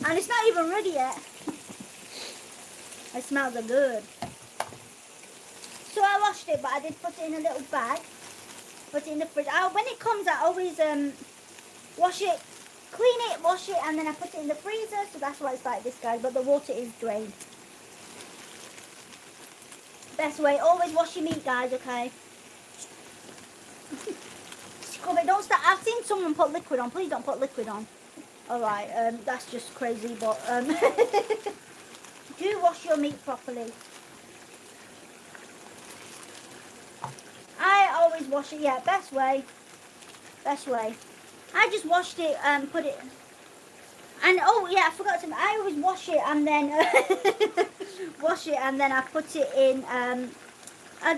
And it's not even ready yet. It smells good. So I washed it, but I did put it in a little bag. Put it in the fridge. When it comes, I always wash it, clean it, wash it, and then I put it in the freezer. So that's why it's like this, guys. But the water is drained. Best way, always wash your meat, guys, okay? Scrub it, don't start. I've seen someone put liquid on. Please don't put liquid on. Alright, that's just crazy, but do wash your meat properly. I always wash it, yeah, best way. I just washed it and put it, And oh yeah, I forgot to. I always wash it and then wash it and then I put it in.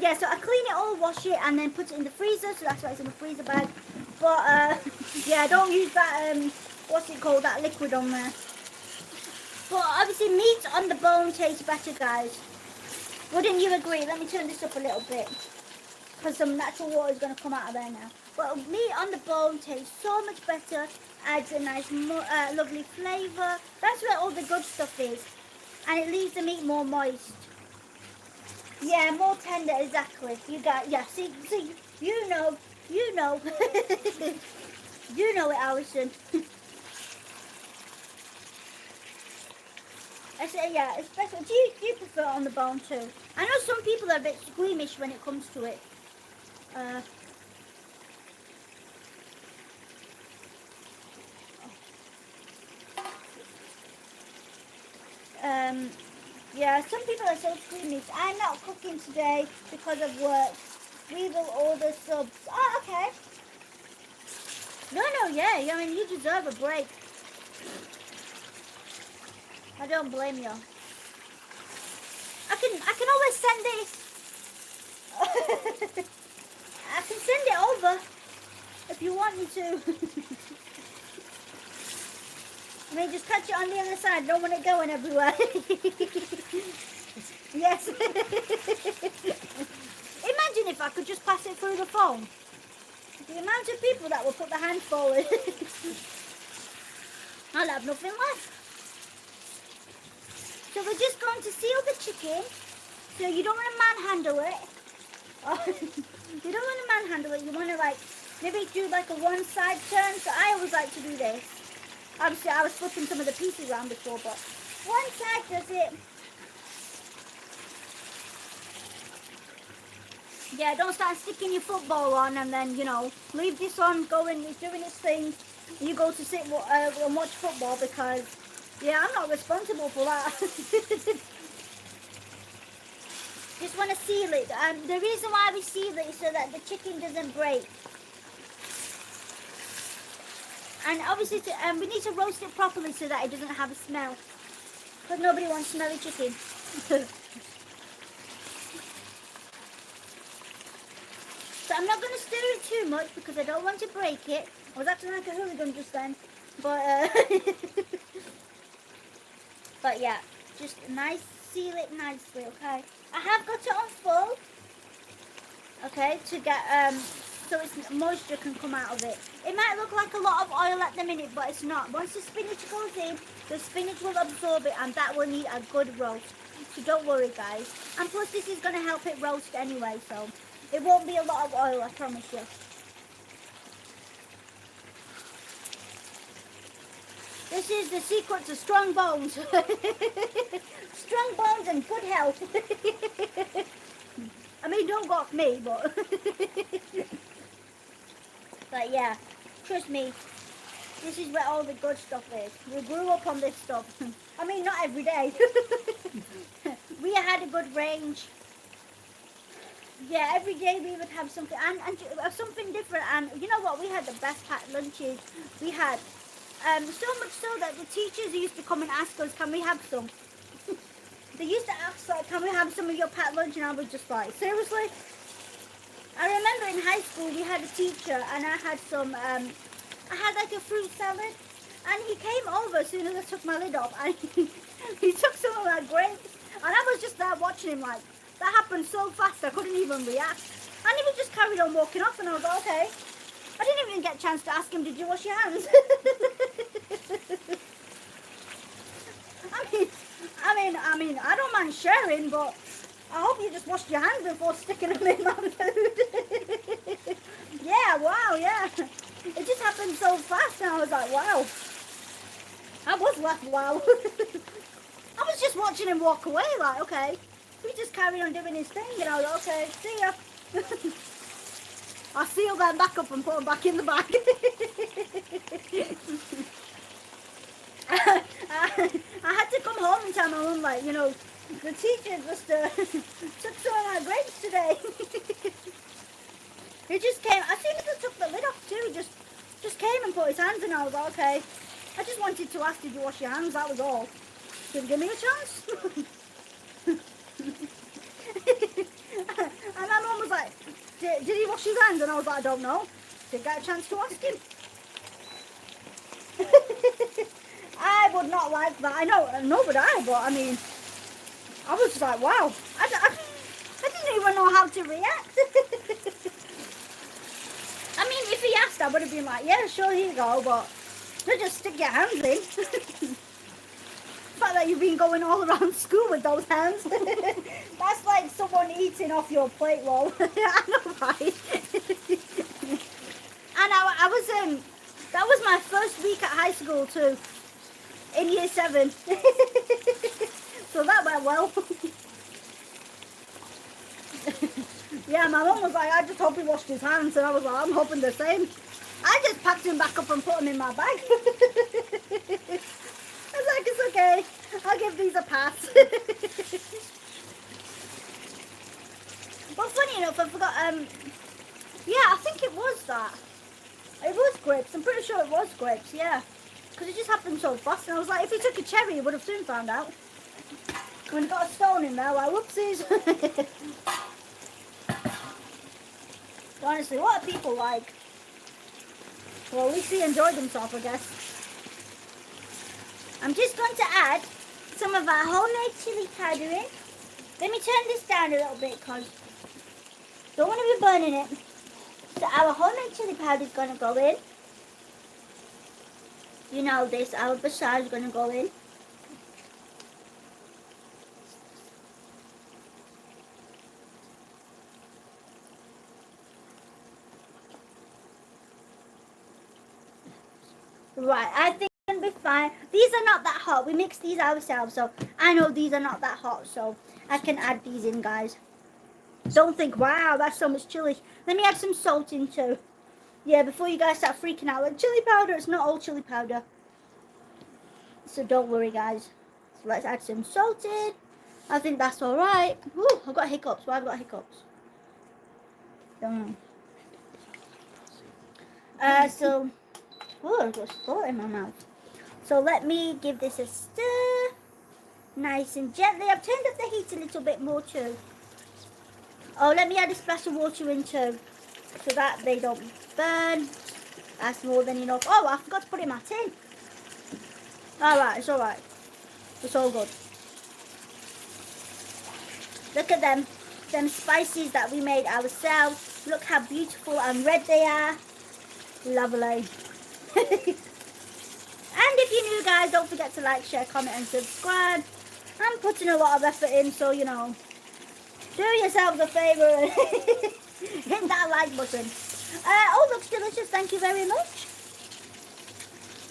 Yeah, so I clean it all, wash it, and then put it in the freezer. So that's why it's in the freezer bag. But yeah, don't use that. What's it called? That liquid on there. But obviously, meat on the bone tastes better, guys. Wouldn't you agree? Let me turn this up a little bit, because some natural water is going to come out of there now. But meat on the bone tastes so much better. Adds a nice, lovely flavour. That's where all the good stuff is, and it leaves the meat more moist. Yeah, more tender, exactly. You got, yeah. See, you know, you know, you know it, Alison. I say, yeah, especially. Do you prefer it on the bone too? I know some people are a bit squeamish when it comes to it. Yeah, some people are so squeamish. I'm not cooking today because of work. We will order subs. Oh, okay. No, yeah. I mean, you deserve a break. I don't blame you. I can always send this. I can send it over if you want me to. I mean, just catch it on the other side. Don't want it going everywhere. Yes. Imagine if I could just pass it through the phone. The amount of people that will put their hand forward. I'll have nothing left. So we're just going to seal the chicken. So you don't want to manhandle it. You don't want to manhandle it. You want to like maybe do like a one side turn. So I always like to do this. Obviously I was flipping some of the pieces around before, but one side does it. Yeah, don't start sticking your football on and then, you know, leave this on going, it's doing its thing. You go to sit and watch football because, yeah, I'm not responsible for that. Just want to seal it. The reason why we seal it is so that the chicken doesn't break. And obviously, we need to roast it properly so that it doesn't have a smell. Because nobody wants smelly chicken. So I'm not going to stir it too much because I don't want to break it. I was acting like a hooligan just then. But, but yeah, just seal it nicely, okay? I have got it on full, okay, to get, so its moisture can come out of it. It might look like a lot of oil at the minute, but it's not. Once the spinach goes in, the spinach will absorb it and that will need a good roast. So don't worry, guys. And plus this is going to help it roast anyway, so it won't be a lot of oil, I promise you. This is the secret to strong bones. Strong bones and good health. I mean, don't go off me, but... But yeah, trust me, this is where all the good stuff is. We grew up on this stuff. I mean, not every day. We had a good range. Yeah, every day we would have something, and something different. And you know what? We had the best packed lunches. We had so much so that the teachers used to come and ask us, can we have some? They used to ask, like, can we have some of your packed lunch? And I was just like, seriously? I remember in high school we had a teacher and I had some, I had like a fruit salad, and he came over as soon as I took my lid off and he took some of my grapes, and I was just there watching him like, that happened so fast I couldn't even react. And he just carried on walking off and I was like, okay. I didn't even get a chance to ask him, did you wash your hands? I mean, I don't mind sharing, but I hope you just washed your hands before sticking them in my food. Yeah, wow, yeah. It just happened so fast and I was like, wow. I was left, wow. I was just watching him walk away, like, okay. He just carried on doing his thing, and I was like, okay, see ya. I sealed them back up and put them back in the bag. I had to come home and tell my mum, like, you know, the teacher just took some of my grapes today. He just came, as soon as I took the lid off too, he just came and put his hands in. I was like, okay. I just wanted to ask, did you wash your hands? That was all. Did you give me a chance? And my mum was like, did he wash his hands? And I was like, I don't know. Didn't get a chance to ask him. I would not like that. I know, no, but I mean, I was just like, wow. I didn't even know how to react. I mean, if he asked, I would have been like, yeah, sure, here you go, but don't just stick your hands in. The fact that you've been going all around school with those hands, that's like someone eating off your plate, lol. I know, right? And I was, that was my first week at high school too, in year 7. So that went well. Yeah, my mum was like, I just hope he washed his hands, and I was like, I'm hoping the same. I just packed him back up and put him in my bag. I was like, it's okay, I'll give these a pass. But funny enough, I forgot, yeah, I think it was that. It was grapes, I'm pretty sure it was grapes, yeah. Because it just happened so fast, and I was like, if he took a cherry, he would have soon found out. When he got a stone in there, well, whoopsies. Honestly, what are people like? Well, at least he enjoyed himself, I guess. I'm just going to add some of our homemade chili powder in. Let me turn this down a little bit because don't want to be burning it. So our homemade chili powder is going to go in. You know this, our basal is going to go in. Right, I think it'll be fine. These are not that hot. We mixed these ourselves, so I know these are not that hot, so I can add these in, guys. Don't think, wow, that's so much chili. Let me add some salt in too. Yeah, before you guys start freaking out, like chili powder, it's not all chili powder. So don't worry, guys. So let's add some salt in. I think that's all right. Ooh, I've got hiccups. Why have I got hiccups? Don't know. So, oh, I've got salt in my mouth. So let me give this a stir. Nice and gently. I've turned up the heat a little bit more too. Oh, let me add a splash of water in too, so that they don't burn. That's more than enough. Oh, I forgot to put it in my tin. Alright, it's alright. It's all good. Look at them spices that we made ourselves. Look how beautiful and red they are. Lovely. And if you're new, guys, don't forget to like, share, comment and subscribe. I'm putting a lot of effort in, so you know, do yourselves a favour and hit that like button. Oh, looks delicious, thank you very much.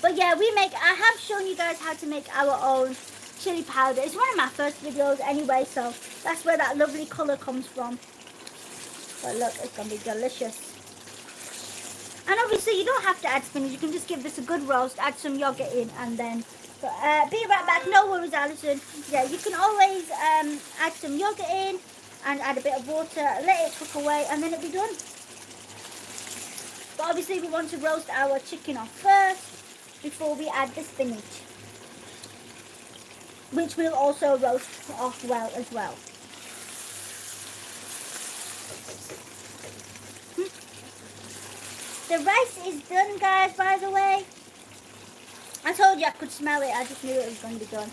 But yeah, I have shown you guys how to make our own chili powder. It's one of my first videos anyway, so that's where that lovely colour comes from. But look, it's going to be delicious. And obviously you don't have to add spinach, you can just give this a good roast, add some yogurt in and then, be right back, no worries Alison. Yeah, you can always add some yogurt in and add a bit of water, let it cook away and then it'll be done. But obviously we want to roast our chicken off first before we add the spinach, which we'll also roast off well as well. The rice is done, guys, by the way. I told you I could smell it. I just knew it was going to be done.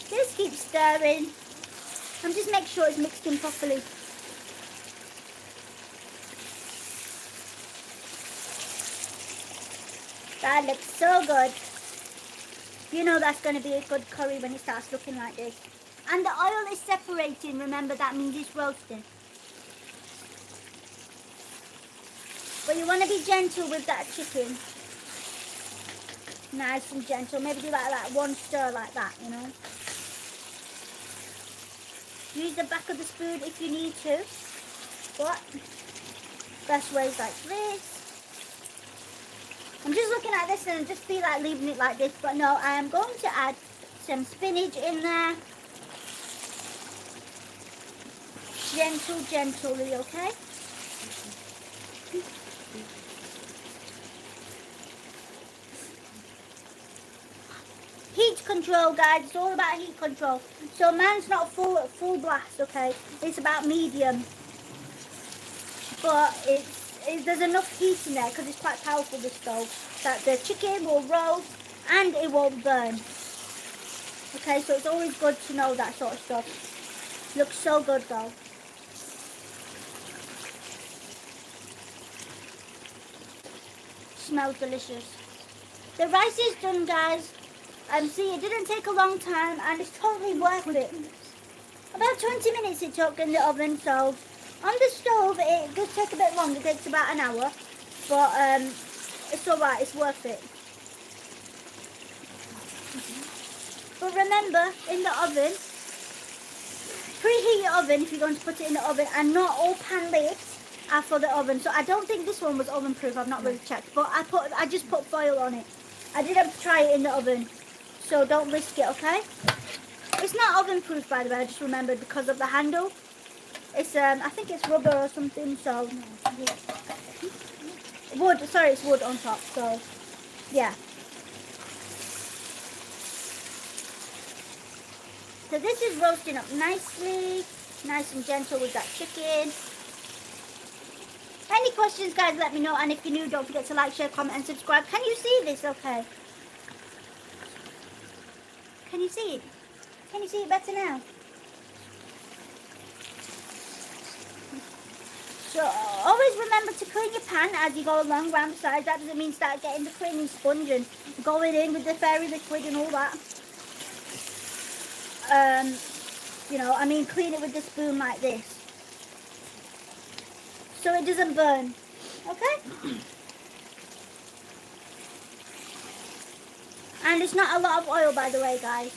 Just keep stirring. And just make sure it's mixed in properly. That looks so good. You know that's going to be a good curry when it starts looking like this. And the oil is separating, remember that means it's roasting. But you want to be gentle with that chicken. Nice and gentle, maybe do like one stir like that, you know. Use the back of the spoon if you need to. But best way is like this. I'm just looking at this and I just feel like leaving it like this, but no, I am going to add some spinach in there. gently, okay? Heat control, guys. It's all about heat control. So mine's not full blast, okay? It's about medium. But there's enough heat in there because it's quite powerful, this stove, that the chicken will roast and it won't burn. Okay, so it's always good to know that sort of stuff. Looks so good though. Smells delicious. The rice is done, guys. See, it didn't take a long time and it's totally worth it. About 20 minutes it took in the oven, so on the stove it does take a bit longer. It takes about an hour, but it's alright, it's worth it. But remember, in the oven, preheat your oven if you're going to put it in the oven, and not all pan lids are for the oven. So I don't think this one was oven proof, I've not really checked, but I just put foil on it. I didn't try it in the oven, so don't risk it, okay? It's not oven proof, by the way, I just remembered because of the handle. It's I think it's rubber or something, so wood, sorry, it's wood on top, so yeah. So this is roasting up nicely, nice and gentle with that chicken. Any questions, guys, let me know, and if you're new, don't forget to like, share, comment and subscribe. Can you see this okay? Can you see it? Can you see it better now? So always remember to clean your pan as you go along around the sides. That doesn't mean start getting the cleaning sponge and going in with the fairy liquid and all that. You know, I mean clean it with the spoon like this, so it doesn't burn, okay? And it's not a lot of oil, by the way, guys,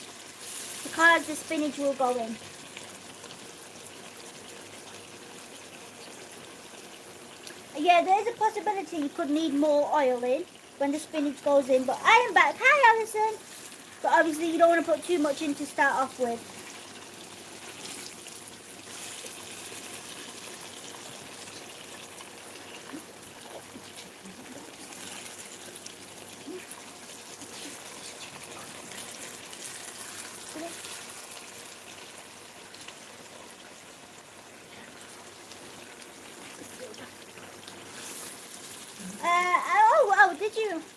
because the spinach will go in. Yeah, there is a possibility you could need more oil in when the spinach goes in, but I am back. Hi, Alison. But obviously you don't want to put too much in to start off with.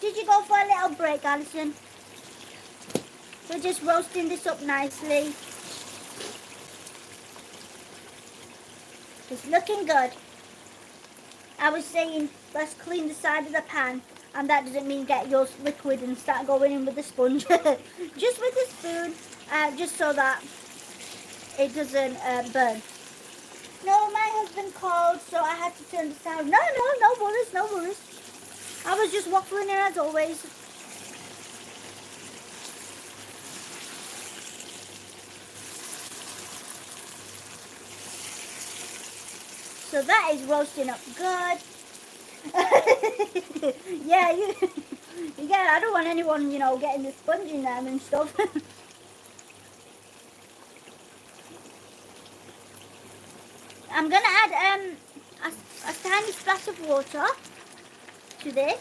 Did you go for a little break, Alison? We're just roasting this up nicely. It's looking good. I was saying let's clean the side of the pan, and that doesn't mean get your liquid and start going in with the sponge. Just with the spoon, just so that it doesn't burn. No, my husband called, so I had to turn the sound. No worries, no worries. I was just waffling in as always. So that is roasting up good. Yeah, I don't want anyone, you know, getting the sponge in them and stuff. I'm gonna add a tiny splash of water to this.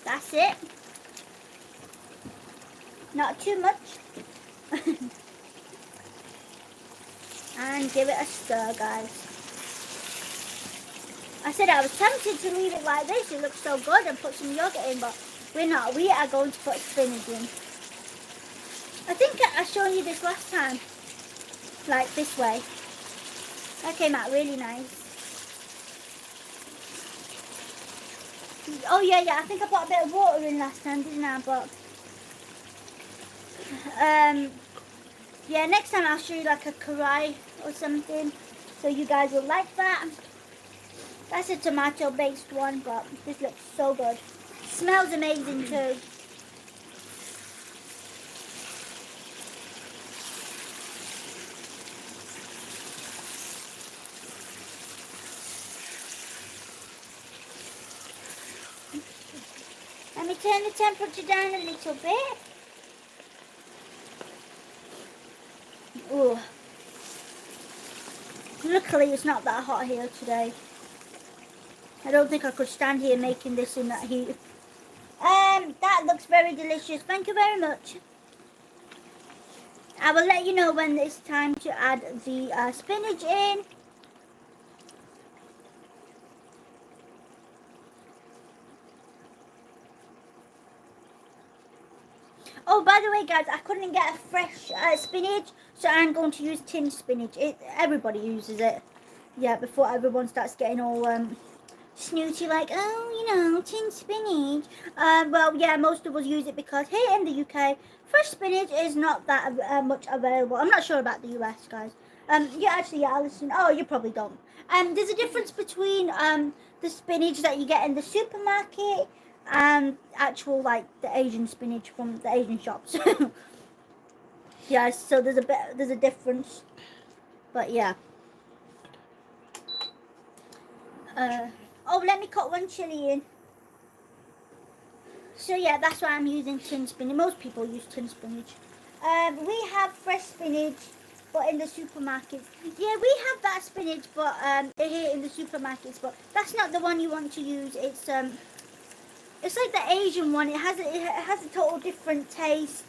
That's it. Not too much. And give it a stir, guys. I said I was tempted to leave it like this, it looks so good, and put some yogurt in, but we're not. We are going to put spinach in. I think I showed you this last time, like this way. That came out really nice. Oh yeah, I think I put a bit of water in last time, didn't I? But yeah, next time I'll show you like a karahi or something, so you guys will like that. That's a tomato based one, but this looks so good. Smells amazing too. Let me turn the temperature down a little bit. Ooh, Luckily, it's not that hot here today. I don't think I could stand here making this in that heat. That looks very delicious. Thank you very much. I will let you know when it's time to add the spinach in. Oh, by the way, guys, I couldn't get a fresh spinach, so I'm going to use tinned spinach. Everybody uses it. Yeah, before everyone starts getting all snooty like, oh, you know, tinned spinach. Well, yeah, most of us use it because here in the UK, fresh spinach is not that much available. I'm not sure about the US, guys. Yeah, actually, yeah, listen. Oh, you probably don't. There's a difference between the spinach that you get in the supermarket and actual, like, the Asian spinach from the Asian shops. Yeah, so there's a difference. But yeah. Oh, let me cut one chili in. So yeah, that's why I'm using tin spinach. Most people use tin spinach. We have fresh spinach, but in the supermarkets. Yeah, we have that spinach, but here in the supermarkets. But that's not the one you want to use. It's like the Asian one. It has a total different taste.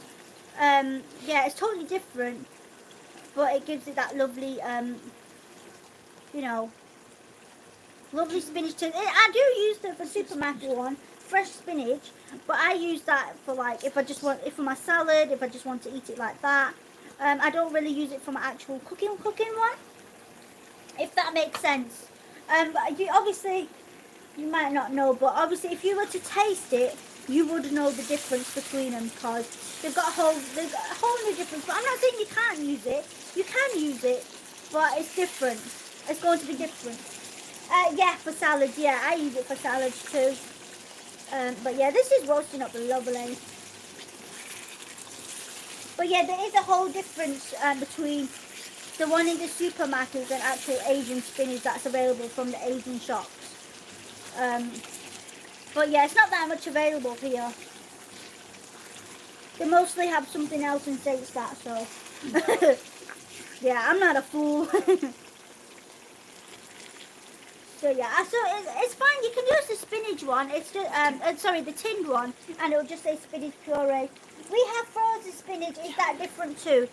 Yeah, it's totally different, but it gives it that lovely you know, lovely spinach taste. I do use the supermarket one, fresh spinach, but I use that for, like, if for my salad, if I just want to eat it like that. I don't really use it for my actual cooking one, if that makes sense. But obviously, you might not know, but obviously if you were to taste it, you would know the difference between them, because they've got a whole new difference. But I'm not saying you can't use it. You can use it, but it's different. It's going to be different. Yeah, for salads. Yeah, I use it for salads too. But yeah, this is roasting up lovely. But yeah, there is a whole difference between the one in the supermarkets and actual Asian spinach that's available from the Asian shops. But yeah, it's not that much available here. They mostly have something else and say it's that, so. Yeah, I'm not a fool. So yeah, so it's fine. You can use the spinach one. It's just sorry, the tinned one, and it'll just say spinach puree. We have frozen spinach. Is that different too?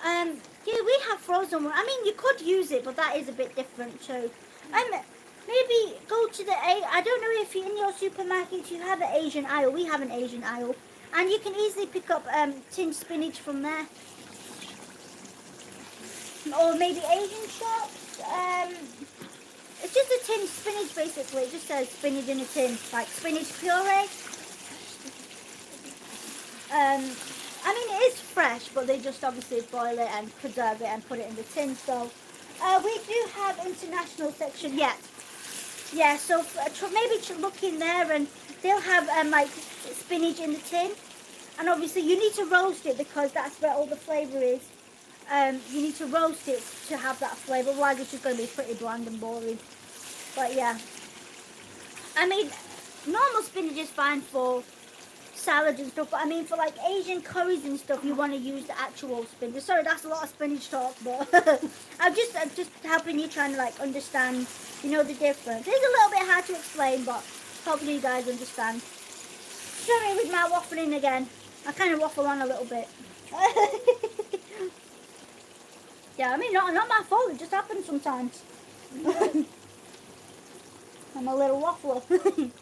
Yeah, we have frozen one. I mean, you could use it, but that is a bit different too. Maybe go to the I don't know if in your supermarkets you have an Asian aisle. We have an Asian aisle, and you can easily pick up tinned spinach from there. Or maybe Asian shops. It's just a tin spinach basically. It just says spinach in a tin, like spinach puree. I mean, it is fresh, but they just obviously boil it and preserve it and put it in the tin. So we do have international section. Yeah. So maybe look in there, and they'll have like spinach in the tin. And obviously you need to roast it because that's where all the flavour is. You need to roast it to have that flavour, otherwise it's just going to be pretty bland and boring. But yeah, I mean, normal spinach is fine for salads and stuff, but I mean for like Asian curries and stuff, you want to use the actual spinach. Sorry, that's a lot of spinach talk, but I'm just helping you, trying to like understand, you know, the difference. It's a little bit hard to explain, but hopefully you guys understand. Sorry with my waffling again. I kind of waffle on a little bit. Yeah, I mean, not my fault. It just happens sometimes. I'm a little waffler. And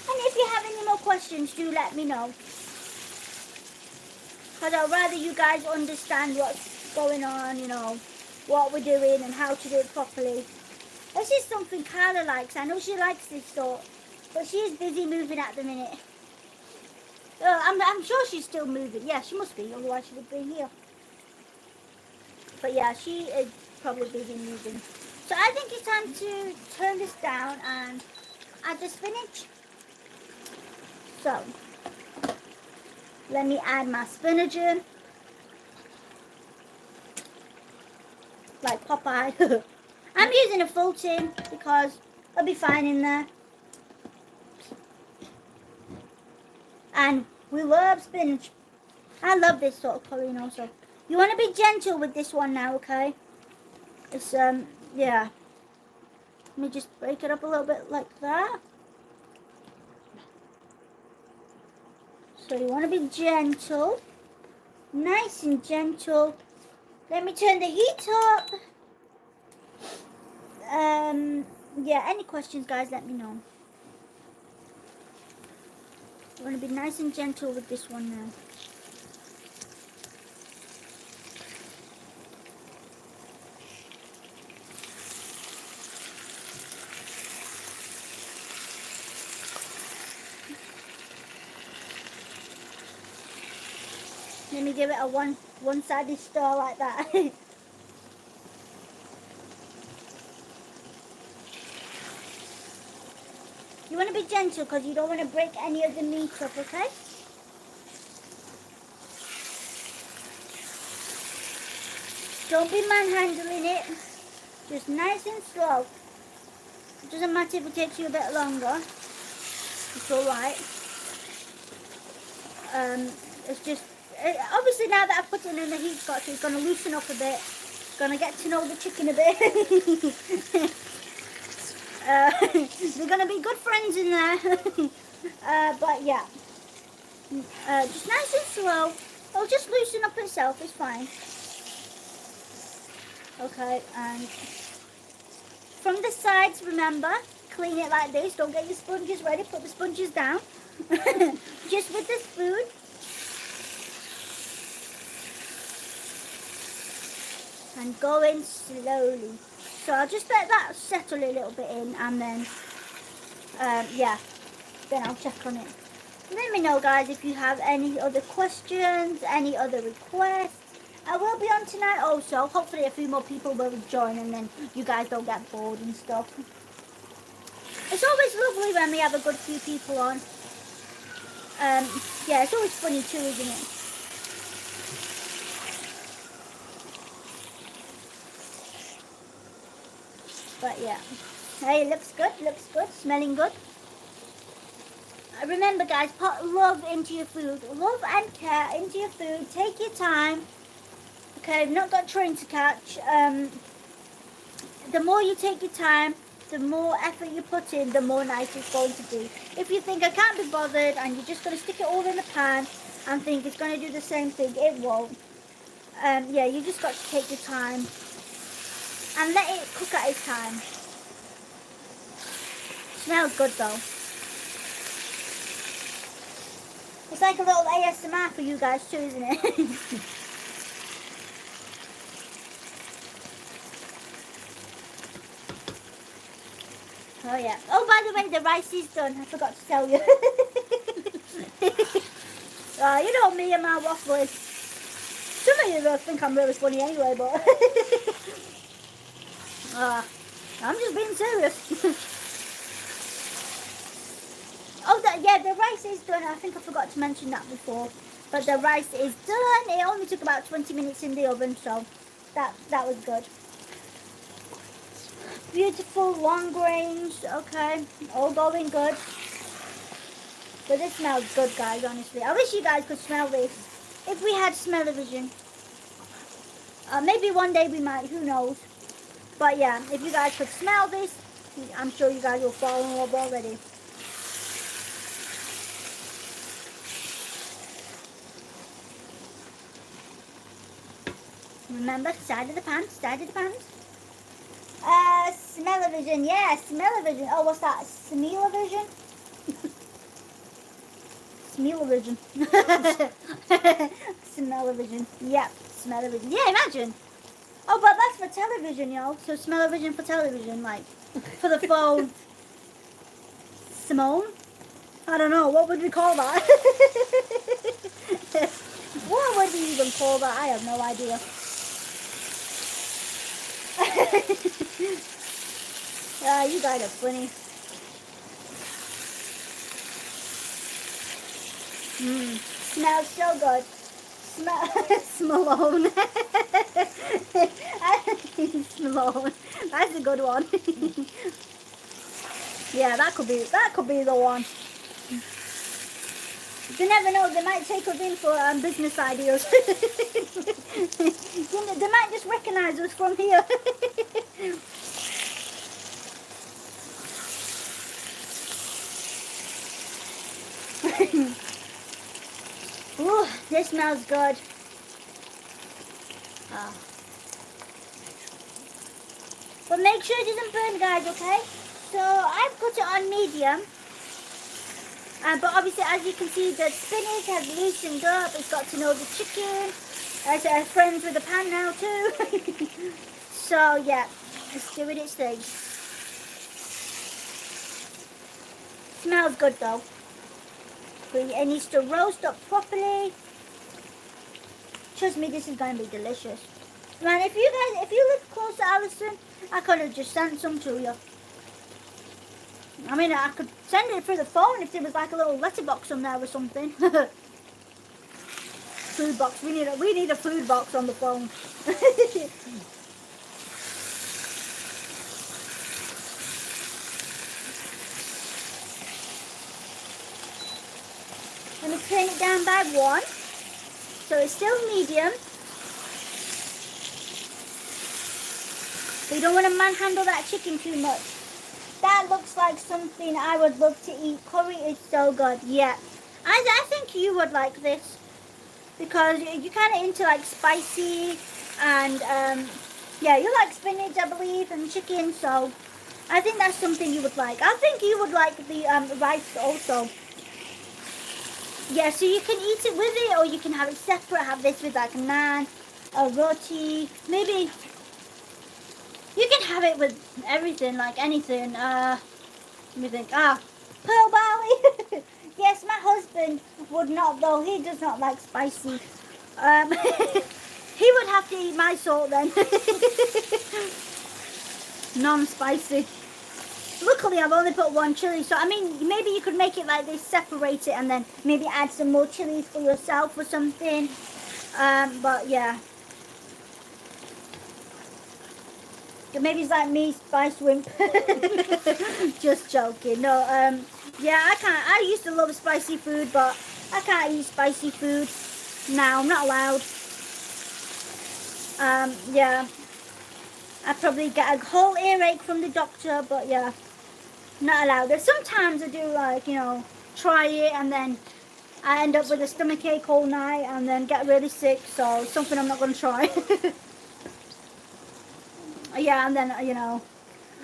if you have any more questions, do let me know. Because I'd rather you guys understand what's going on, you know, what we're doing and how to do it properly. This is something Carla likes. I know she likes this sort. But she is busy moving at the minute. I'm sure she's still moving. Yeah, she must be, otherwise she would be here. But yeah, she is probably busy moving. So I think it's time to turn this down and add the spinach. So, let me add my spinach in. Like Popeye. I'm using a full tin because it'll be fine in there. And we love spinach. I love this sort of curry, also. You want to be gentle with this one now, okay? It's, yeah. Let me just break it up a little bit like that. So you want to be gentle. Nice and gentle. Let me turn the heat up. Yeah, any questions, guys, let me know. You want to be nice and gentle with this one now. Let me give it a one-sided stir like that. You want to be gentle because you don't want to break any of the meat up, okay? Don't be manhandling it. Just nice and slow. It doesn't matter if it takes you a bit longer. It's alright. It's just, obviously now that I've put it in the heat scotch, it's going to loosen up a bit. It's going to get to know the chicken a bit. They're going to be good friends in there. But yeah. Just nice and slow. It'll just loosen up itself, it's fine. Okay, and from the sides, remember, clean it like this. Don't get your sponges ready. Put the sponges down. Just with the spoon. And go in slowly. So I'll just let that settle a little bit in, and then, yeah, then I'll check on it. Let me know, guys, if you have any other questions, any other requests. I will be on tonight also. Hopefully a few more people will join, and then you guys don't get bored and stuff. It's always lovely when we have a good few people on. Yeah, it's always funny too, isn't it? But yeah. Hey, looks good, smelling good. Remember, guys, put love into your food. Love and care into your food. Take your time. Okay, I've not got a train to catch. The more you take your time, the more effort you put in, the more nice it's going to be. If you think I can't be bothered and you're just going to stick it all in the pan and think it's going to do the same thing, it won't. Yeah, you just got to take your time and let it cook at its time. Smells good though. It's like a little ASMR for you guys too, isn't it? Oh yeah. Oh, by the way, the rice is done. I forgot to tell you. You know me and my waffling. Some of you will think I'm really funny anyway, but I'm just being serious. Oh, yeah, the rice is done. I think I forgot to mention that before. But the rice is done. It only took about 20 minutes in the oven, so that was good. Beautiful long grains, okay, all going good. But this smells good, guys, honestly. I wish you guys could smell this. If we had smell-o-vision. Maybe one day we might, who knows. But yeah, if you guys could smell this, I'm sure you guys will fall in love already. Remember, side of the pan, side of the pan. Smell-o-vision, yeah, smell-o-vision. Oh, what's that? Smell-o-vision? Smell-o-vision. Smell-o-vision. Yep, smell-o-vision. Yeah, imagine. Oh, but that's for television, yo. So smell-o-vision for television, like, for the phone. Simone? I don't know, what would we call that? What would we even call that? I have no idea. You guys are funny. Smells so good. Smallone. Smallone. That's a good one. Yeah, that could be the one. You never know, they might take us in for business ideas. You know, they might just recognize us from here. Ooh, this smells good. Oh. But make sure it doesn't burn, guys, okay? So I've got it on medium. But obviously, as you can see, the spinach has loosened up. It's got to know the chicken. I'm friends with the pan now too. So yeah, let's do it its thing. Smells good though. It needs to roast up properly. Trust me, this is going to be delicious. Man, if you live close to Alison, I could have just sent some to you. I mean, I could send it through the phone if there was like a little letterbox on there or something. Food box. We need a food box on the phone. Let me turn it down by 1. So it's still medium. But you don't want to manhandle that chicken too much. That looks like something I would love to eat. Curry is so good. Yeah. I think you would like this. Because you're kind of into like spicy. And yeah, you like spinach, I believe, and chicken. So I think that's something you would like. I think you would like the rice also. Yeah, so you can eat it with it, or you can have it separate. Have this with like a naan, a roti. Maybe you can have it with everything, like anything. Let me think. Pearl barley. Yes, my husband would not, though. He does not like spicy. He would have to eat my salt then. Non-spicy. Luckily, I've only put 1 chili, so I mean, maybe you could make it like this, separate it, and then maybe add some more chilies for yourself or something. But yeah. Maybe it's like me, spice wimp. Just joking. No, yeah, I can't. I used to love spicy food, but I can't eat spicy food now. I'm not allowed. Yeah. I probably get a whole earache from the doctor, but yeah. Not allowed. There's sometimes I do like, you know, try it and then I end up with a stomach ache all night and then get really sick, so it's something I'm not going to try. Yeah, and then, you know,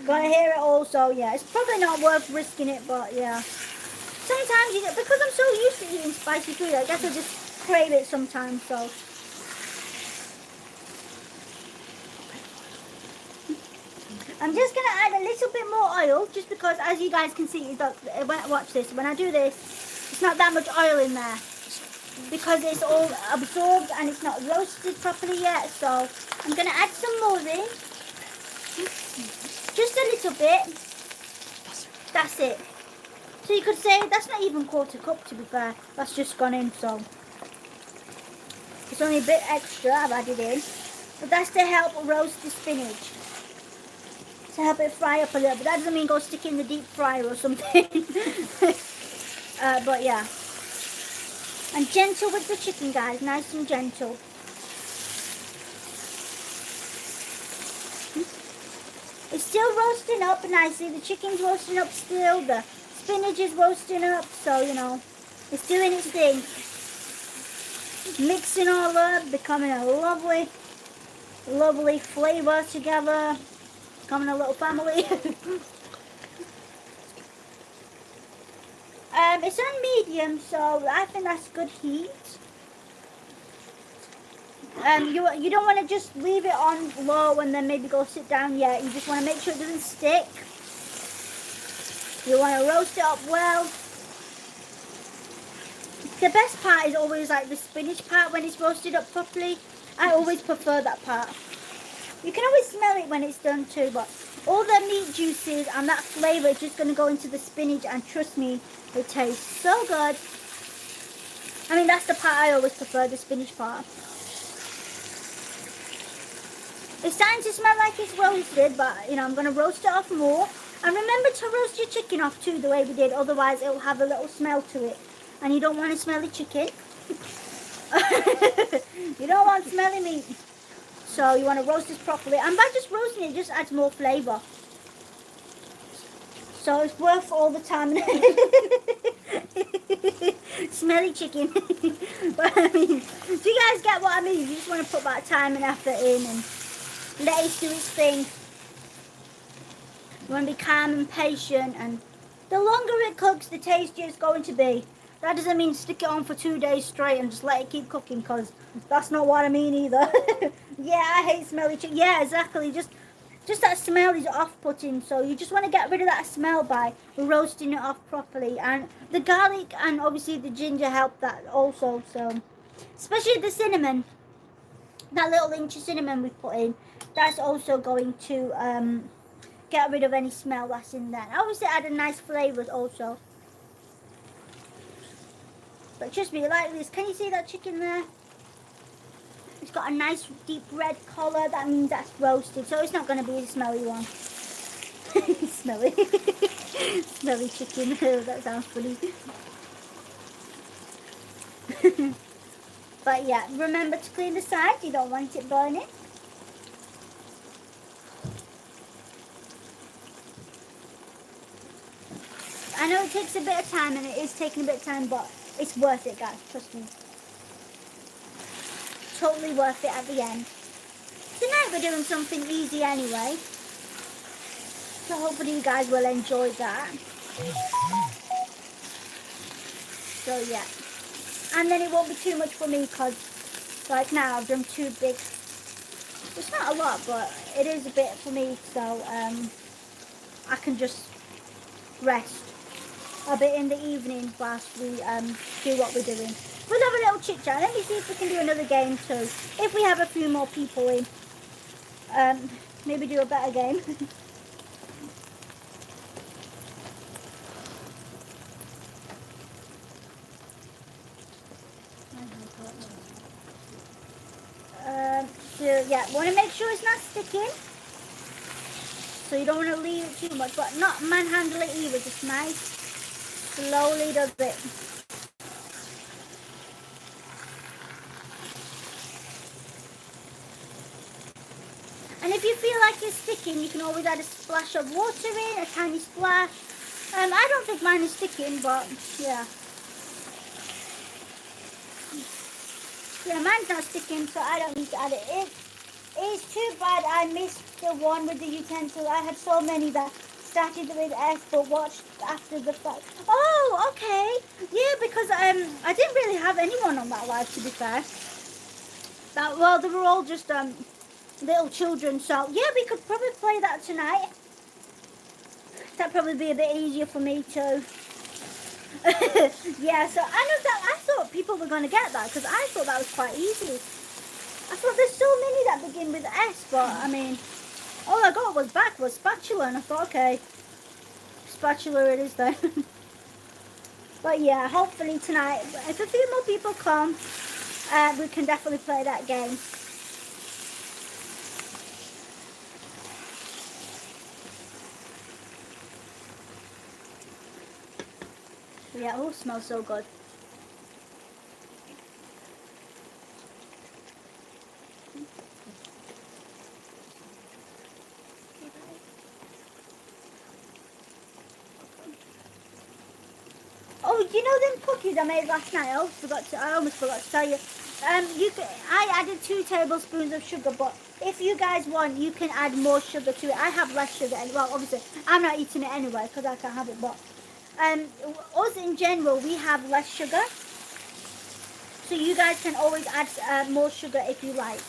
gotta hear it all, so yeah, it's probably not worth risking it, but yeah. Sometimes, you know, because I'm so used to eating spicy food, I guess I just crave it sometimes, so. I'm just going to add a little bit more oil, just because, as you guys can see, watch this, when I do this, it's not that much oil in there, because it's all absorbed and it's not roasted properly yet, so I'm going to add some more in, just a little bit, that's it. So you could say, that's not even 1/4 cup to be fair, that's just gone in, so it's only a bit extra I've added in, but that's to help roast the spinach. To help it fry up a little, but that doesn't mean go stick it in the deep fryer or something. But yeah, and gentle with the chicken, guys, nice and gentle. It's still roasting up nicely. The chicken's roasting up still. The spinach is roasting up, so you know it's doing its thing. Mixing all up, becoming a lovely, lovely flavor together. Becoming a little family. It's on medium, so I think that's good heat. You don't want to just leave it on low and then maybe go sit down yet. You just want to make sure it doesn't stick. You want to roast it up well. The best part is always like the spinach part when it's roasted up properly. I always prefer that part. You can always smell it when it's done too, but all the meat juices and that flavour is just going to go into the spinach, and trust me, it tastes so good. I mean, that's the part I always prefer, the spinach part. It's starting to smell like it's roasted, but, you know, I'm going to roast it off more. And remember to roast your chicken off too, the way we did, otherwise it will have a little smell to it. and you don't want a smelly chicken. You don't want smelly meat. So you want to roast this properly. And by just roasting it, just adds more flavour. So it's worth all the time. Smelly chicken. But I mean, do you guys get what I mean? You just want to put that time and effort in and let it do its thing. You want to be calm and patient, and the longer it cooks, the tastier it's going to be. That doesn't mean stick it on for 2 days straight and just let it keep cooking, because that's not what I mean either. Yeah, I hate smelly chicken. Yeah, exactly. Just that smell is off-putting, so you just want to get rid of that smell by roasting it off properly. And the garlic and obviously the ginger help that also. So, especially the cinnamon, that little inch of cinnamon we put in, that's also going to get rid of any smell that's in there. Obviously, add a nice flavour also. But trust me, like this. Can you see that chicken there? It's got a nice deep red colour. That means that's roasted, so it's not going to be a smelly one. Smelly. Smelly chicken. That sounds funny. But yeah, remember to clean the sides. You don't want it burning. I know it takes a bit of time, and it is taking a bit of time, but it's worth it, guys. Trust me. Totally worth it at the end. Tonight we're doing something easy anyway, so hopefully you guys will enjoy that. So yeah, and then it won't be too much for me, because like now I've done 2 big. It's not a lot, but it is a bit for me, so I can just rest a bit in the evening whilst we do what we're doing. We'll have a little chit chat. Let me see if we can do another game too. If we have a few more people in, maybe do a better game. So yeah, want to make sure it's not sticking. So you don't want to leave it too much, but not manhandle it either. Just nice, slowly does it. And if you feel like it's sticking, you can always add a splash of water in, a tiny splash. I don't think mine is sticking, but yeah. Yeah, mine's not sticking, so I don't need to add it. It's too bad I missed the one with the utensil. I had so many that started with S but watched after the fact. Oh, okay. Yeah, because I didn't really have anyone on that live, to be fair. Well, they were all just little children, so yeah, we could probably play that tonight. That'd probably be a bit easier for me too. Yeah, so I thought people were going to get that, because I thought that was quite easy. I thought there's so many that begin with S, but I mean, all I got was spatula, and I thought, okay, spatula it is then. But yeah, hopefully tonight, if a few more people come, we can definitely play that game. Yeah, oh, smells so good. Oh, you know them cookies I made last night? I almost forgot to tell you. I added 2 tablespoons of sugar, but if you guys want, you can add more sugar to it. I have less sugar, and well, obviously, I'm not eating it anyway because I can't have it. But us in general, we have less sugar, so you guys can always add more sugar if you like.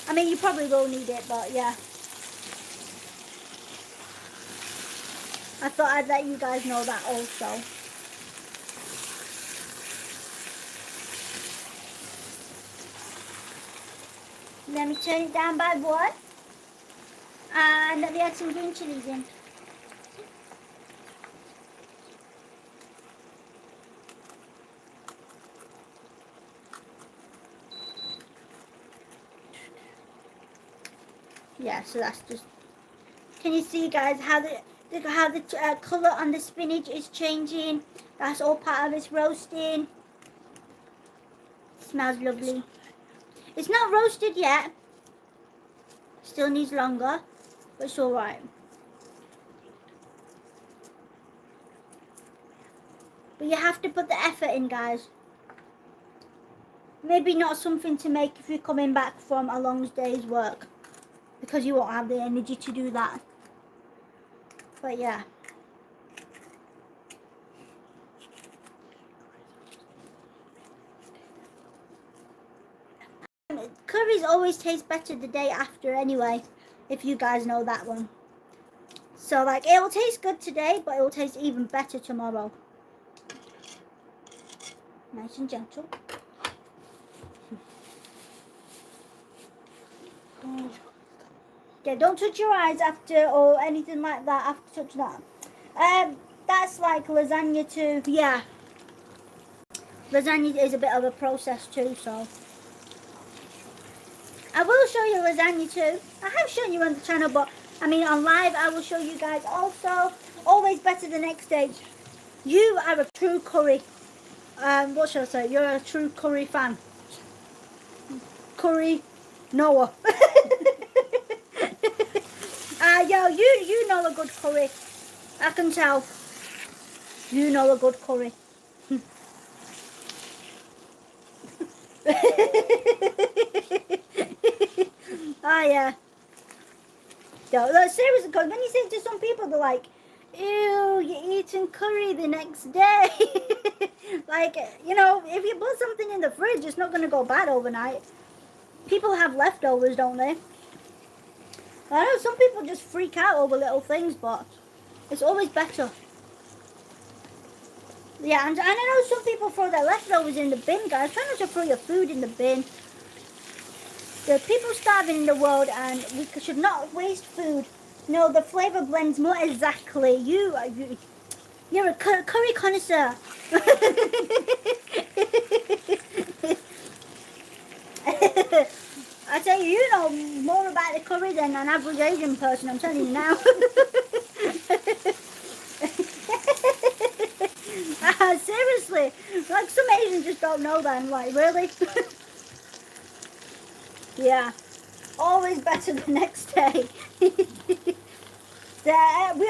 I mean, you probably will need it, but yeah. I thought I'd let you guys know that also. Let me turn it down by 1. And let me add some green chilies in. Yeah, so that's just... Can you see, guys, how the Look at how the colour on the spinach is changing. That's all part of its roasting. Smells lovely. It's not roasted yet. Still needs longer, but it's alright. But you have to put the effort in, guys. Maybe not something to make if you're coming back from a long day's work, because you won't have the energy to do that. But yeah. Curries always taste better the day after anyway, if you guys know that one. So like, it will taste good today, but it will taste even better tomorrow. Nice and gentle. Yeah, don't touch your eyes after or anything like that after touching that. That's like lasagna too. Yeah. Lasagna is a bit of a process too, so. I will show you lasagna too. I have shown you on the channel, but I mean on live I will show you guys also. Always better the next stage. You are a true curry. What should I say? You're a true curry fan. Curry Noah. Yo, you know a good curry. I can tell. You know a good curry. Yeah. Yo, look, seriously, because when you say to some people, they're like, ew, you're eating curry the next day. Like, you know, if you put something in the fridge, it's not going to go bad overnight. People have leftovers, don't they? I know some people just freak out over little things, but it's always better. Yeah, and I know some people throw their leftovers in the bin, guys. Try not to throw your food in the bin. There are people starving in the world, and we should not waste food. No, the flavour blends more exactly. You're a curry connoisseur. I tell you, you know more about the curry than an average Asian person, I'm telling you now. Seriously, like some Asians just don't know that. I'm like, really? Yeah, always better the next day. We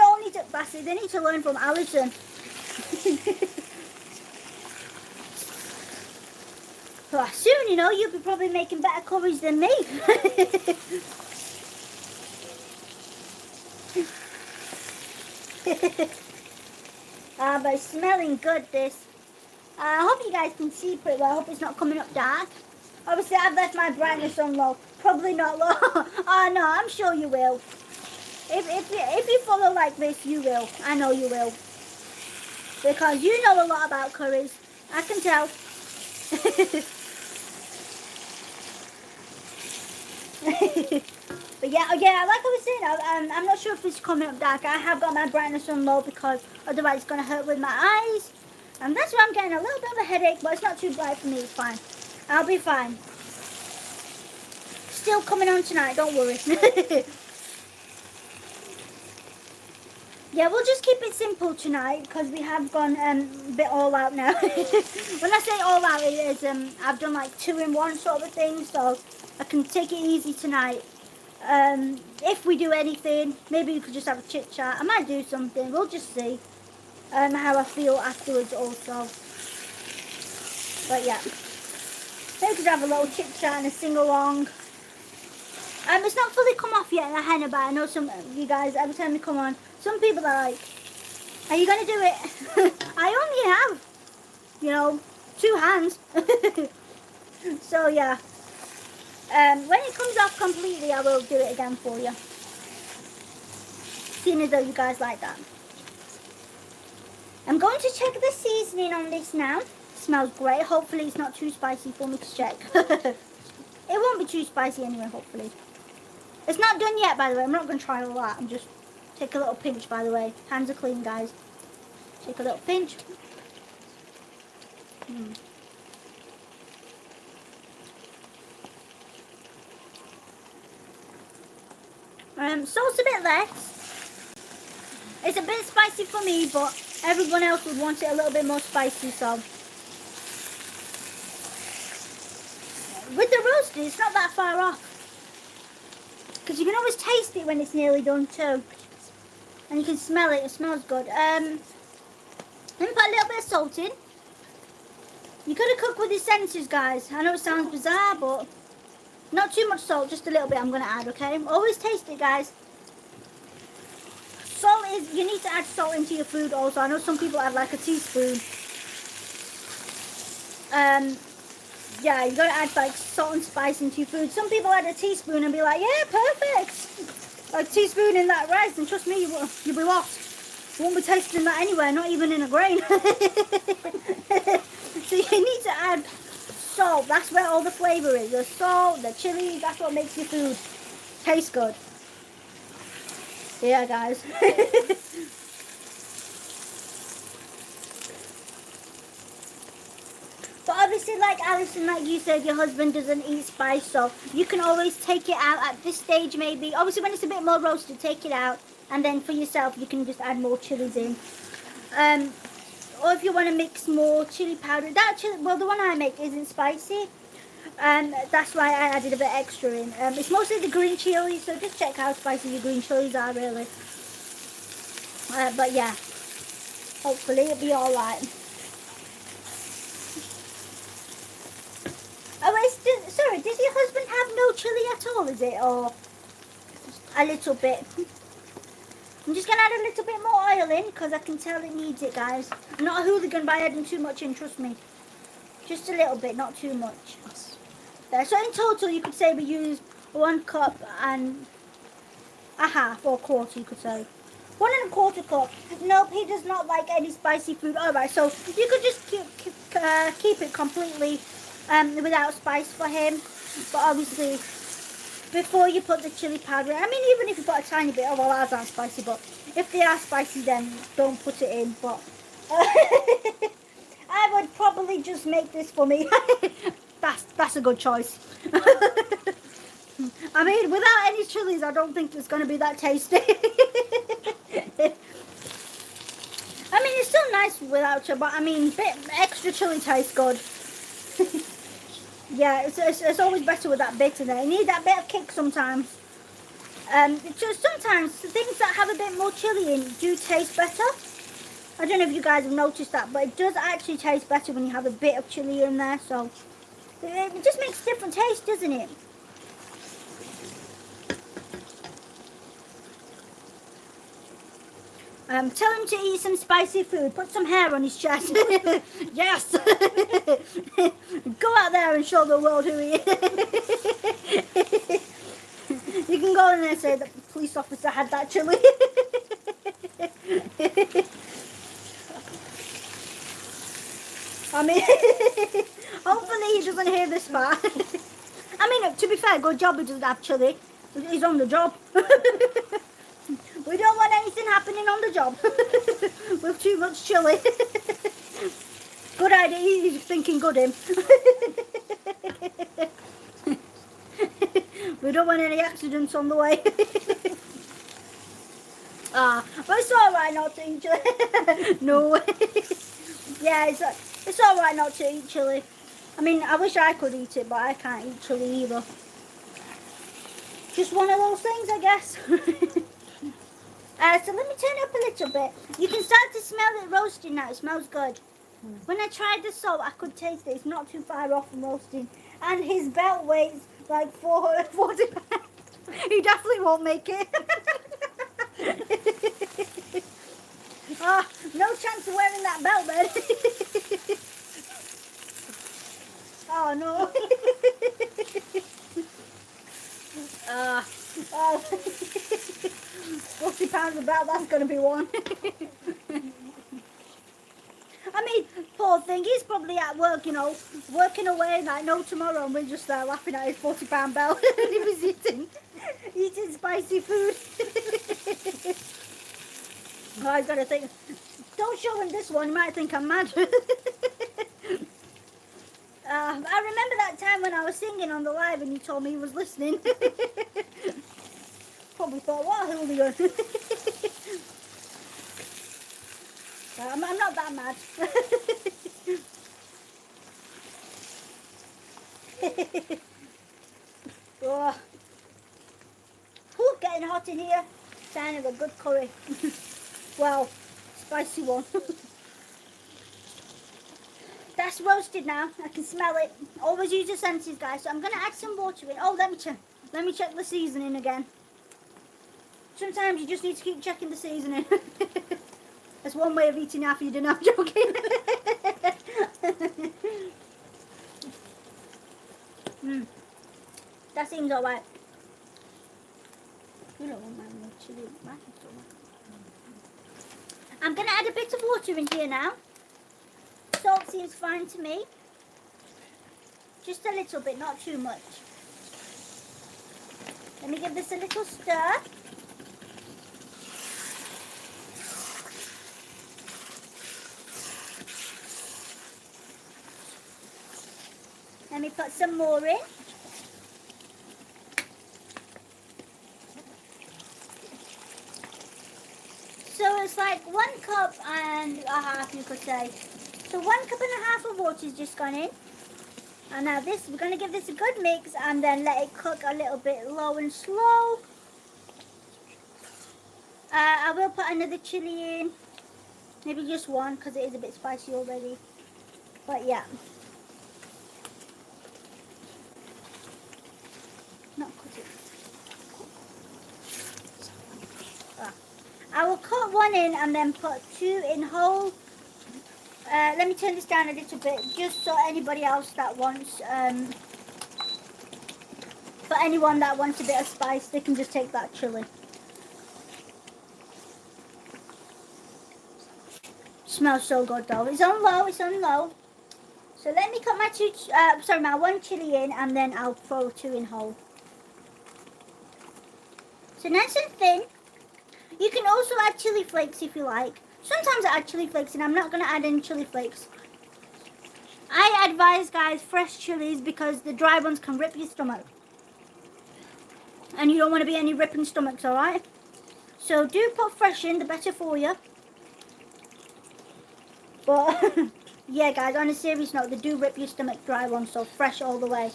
all need to, Bassy, they need to learn from Alison. Well, soon, you know, you'll be probably making better curries than me. But it's smelling good, this. I hope you guys can see pretty well. I hope it's not coming up dark. Obviously, I've left my brightness on low. Probably not low. Oh, no, I'm sure you will. If you follow like this, you will. I know you will. Because you know a lot about curries. I can tell. But yeah, like I was saying, I'm not sure if it's coming up dark. I have got my brightness on low because otherwise it's going to hurt with my eyes. And that's why I'm getting a little bit of a headache, but it's not too bright for me. It's fine. I'll be fine. Still coming on tonight, don't worry. Yeah, we'll just keep it simple tonight because we have gone a bit all out now. When I say all out, it is I've done like 2-in-1 sort of thing, so I can take it easy tonight. If we do anything, maybe we could just have a chit chat. I might do something. We'll just see how I feel afterwards also. But yeah, maybe we could have a little chit chat and a sing along. It's not fully come off yet in the henna, but I know some of you guys, every time they come on, some people are like, are you going to do it? I only have, you know, 2 hands. So yeah, when it comes off completely, I will do it again for you. Seeing as though you guys like that. I'm going to check the seasoning on this now. It smells great. Hopefully it's not too spicy for me to check. It won't be too spicy anyway, hopefully. It's not done yet, by the way. I'm not going to try all that. I'm just take a little pinch, by the way. Hands are clean, guys. Take a little pinch. Salt's a bit less. It's a bit spicy for me, but everyone else would want it a little bit more spicy, so. With the roasted, it's not that far off. Because you can always taste it when it's nearly done too. And you can smell it smells good. Let me put a little bit of salt in. You gotta cook with your senses, guys. I know it sounds bizarre, but not too much salt, just a little bit I'm gonna add, okay? Always taste it, guys. Salt is, you need to add salt into your food also. I know some people add like a teaspoon. Yeah, you gotta add like salt and spice into your food. Some people add a teaspoon and be like, yeah, perfect. Like teaspoon in that rice, and trust me, you'll be lost. You won't be tasting that anywhere, not even in a grain. So you need to add salt. That's where all the flavour is. The salt, the chili, that's what makes your food taste good. Yeah, guys. But obviously, like Alison, like you said, your husband doesn't eat spice, so you can always take it out at this stage maybe. Obviously, when it's a bit more roasted, take it out. And then for yourself, you can just add more chilies in. Or if you want to mix more chili powder. That chili, well, the one I make isn't spicy. That's why I added a bit extra in. It's mostly the green chili, so just check how spicy your green chilies are, really. But yeah, hopefully it'll be alright. Oh, sorry, does your husband have no chili at all, is it? Or a little bit? I'm just going to add a little bit more oil in, because I can tell it needs it, guys. I'm not a hooligan by adding too much in, trust me. Just a little bit, not too much. So in total, you could say we use 1 cup and a half, or quarter, you could say. 1 1/4 cup. Nope, he does not like any spicy food. Alright, so you could just keep it completely without spice for him. But obviously, before you put the chili powder in, I mean, even if you put a tiny bit, oh well, ours aren't spicy, but if they are spicy, then don't put it in. But I would probably just make this for me. That's a good choice. I mean, without any chilies, I don't think it's going to be that tasty. I mean, it's still nice without chili, but I mean, bit extra chili tastes good. Yeah, it's always better with that bit in there. You need that bit of kick sometimes. Just sometimes things that have a bit more chili in do taste better. I don't know if you guys have noticed that, but it does actually taste better when you have a bit of chili in there. So it just makes a different taste, doesn't it? Tell him to eat some spicy food. Put some hair on his chest. Yes. Go out there and show the world who he is. You can go in there and say the police officer had that chili. I mean, hopefully he doesn't hear this part. I mean, to be fair, good job he doesn't have chili. He's on the job. We don't want anything happening on the job with too much chili. Good idea, he's thinking good him. We don't want any accidents on the way. But it's alright not to eat chili. No. Yeah, it's alright not to eat chili. I mean, I wish I could eat it, but I can't eat chili either. Just one of those things, I guess. So let me turn it up a little bit. You can start to smell it roasting now. It smells good. When I tried the salt, I could taste it. It's not too far off from roasting. And his belt weighs like 40 pounds. He definitely won't make it. No chance of wearing that belt then. Oh no. 40 pounds of belt, that's going to be one. I mean, poor thing, he's probably at work, you know, working away like no tomorrow, and we're just there laughing at his 40-pound belt. And he was eating spicy food. Oh, I've got to think, don't show him this one, he might think I'm mad. I remember that time when I was singing on the live and he told me he was listening. Probably thought, what a hooligan. I'm not that mad. Oh. Whew, getting hot in here. Sign of a good curry. Wow, spicy one. That's roasted now. I can smell it. Always use your senses, guys. So I'm gonna add some water in. Oh, let me check. Let me check the seasoning again. Sometimes you just need to keep checking the seasoning. That's one way of eating half your dinner. I'm joking. That seems alright. You don't want my more chili. I'm gonna add a bit of water in here now. Salt seems fine to me. Just a little bit, not too much. Let me give this a little stir. Let me put some more in. So it's like 1 cup and a half, you could say. So 1 cup and a half of water has just gone in. And now this, we're going to give this a good mix and then let it cook a little bit low and slow. I will put another chili in. Maybe just one because it is a bit spicy already. But yeah. Not cut it. I will cut 1 in and then put 2 in whole. Let me turn this down a little bit just so anybody else that wants, for anyone that wants a bit of spice, they can just take that chili. Smells so good though. It's on low, it's on low. So let me cut my my 1 chili in and then I'll throw 2 in whole. So nice and thin. You can also add chili flakes if you like. Sometimes I add chili flakes and I'm not going to add any chili flakes. I advise guys fresh chilies because the dry ones can rip your stomach. And you don't want to be any ripping stomachs, alright? So do put fresh in, the better for you. But yeah guys, on a serious note, they do rip your stomach, dry ones, so fresh all the way.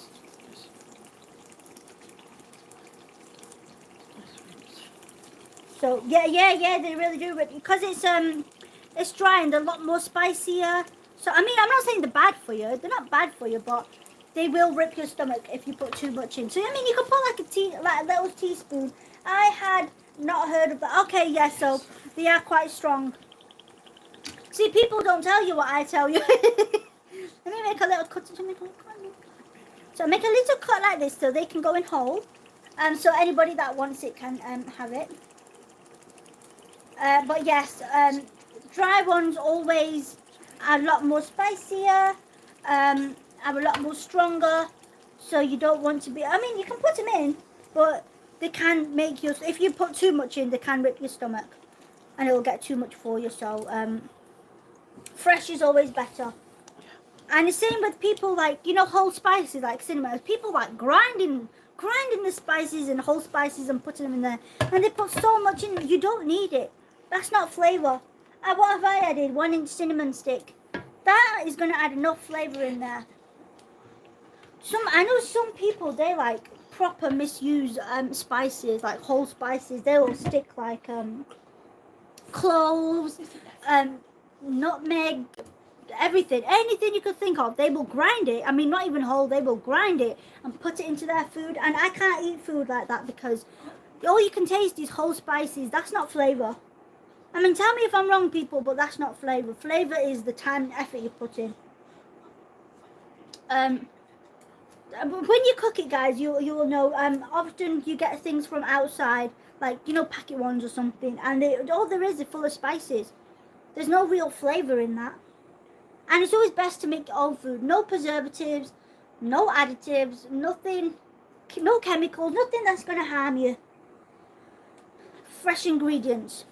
So yeah, they really do rip because it's dry and they're a lot more spicier. So I mean, I'm not saying they're bad for you. They're not bad for you, but they will rip your stomach if you put too much in. So I mean, you can put like a little teaspoon. I had not heard of that. Okay, yeah, so they are quite strong. See, people don't tell you what I tell you. Let me make a little cut. So make a little cut like this so they can go in whole. So anybody that wants it can have it. But yes, dry ones always are a lot more spicier, are a lot more stronger, so you don't want to be, I mean, you can put them in, but they can make you, if you put too much in, they can rip your stomach, and it'll get too much for you, so fresh is always better. And the same with people like, you know, whole spices, like cinnamon, people like grinding the spices and whole spices and putting them in there, and they put so much in, you don't need it. That's not flavour. What have I added? 1 inch cinnamon stick. That is going to add enough flavour in there. I know some people, they like proper misuse spices, like whole spices. They will stick like cloves, nutmeg, everything. Anything you could think of, they will grind it. I mean, not even whole, they will grind it and put it into their food. And I can't eat food like that because all you can taste is whole spices. That's not flavour. I mean, tell me if I'm wrong, people, but that's not flavour. Flavour is the time and effort you put in. When you cook it, guys, you will know, often you get things from outside, like, you know, packet ones or something, and all there is full of spices. There's no real flavour in that. And it's always best to make your own food. No preservatives, no additives, nothing, no chemicals, nothing that's going to harm you. Fresh ingredients.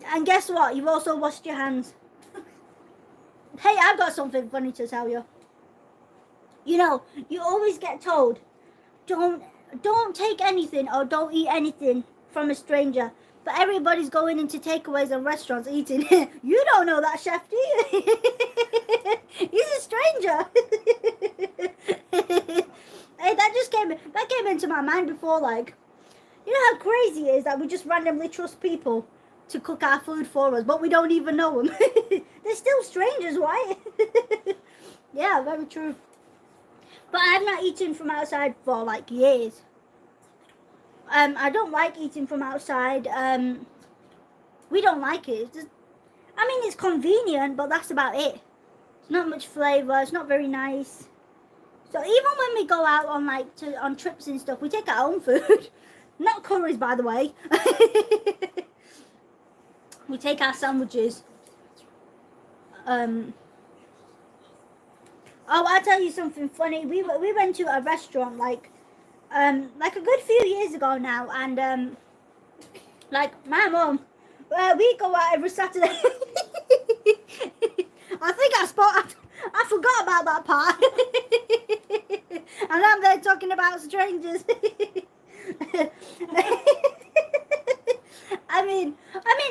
And guess what? You've also washed your hands. Hey, I've got something funny to tell you. You know, you always get told, don't take anything or don't eat anything from a stranger. But everybody's going into takeaways and restaurants eating. You don't know that chef, do you? He's a stranger. Hey, that came into my mind before. Like, you know how crazy it is that we just randomly trust people to cook our food for us, but we don't even know them. They're still strangers, right? Yeah, very true. But I've not eaten from outside for like years. I don't like eating from outside. We don't like it. I mean, it's convenient, but that's about it. It's not much flavour. It's not very nice. So even when we go out on on trips and stuff, we take our own food. Not curries, by the way. We take our sandwiches. Oh, I'll tell you something funny. We went to a restaurant like a good few years ago now, and like my mum, we go out every Saturday. I think I forgot about that part. And I'm there talking about strangers. I mean,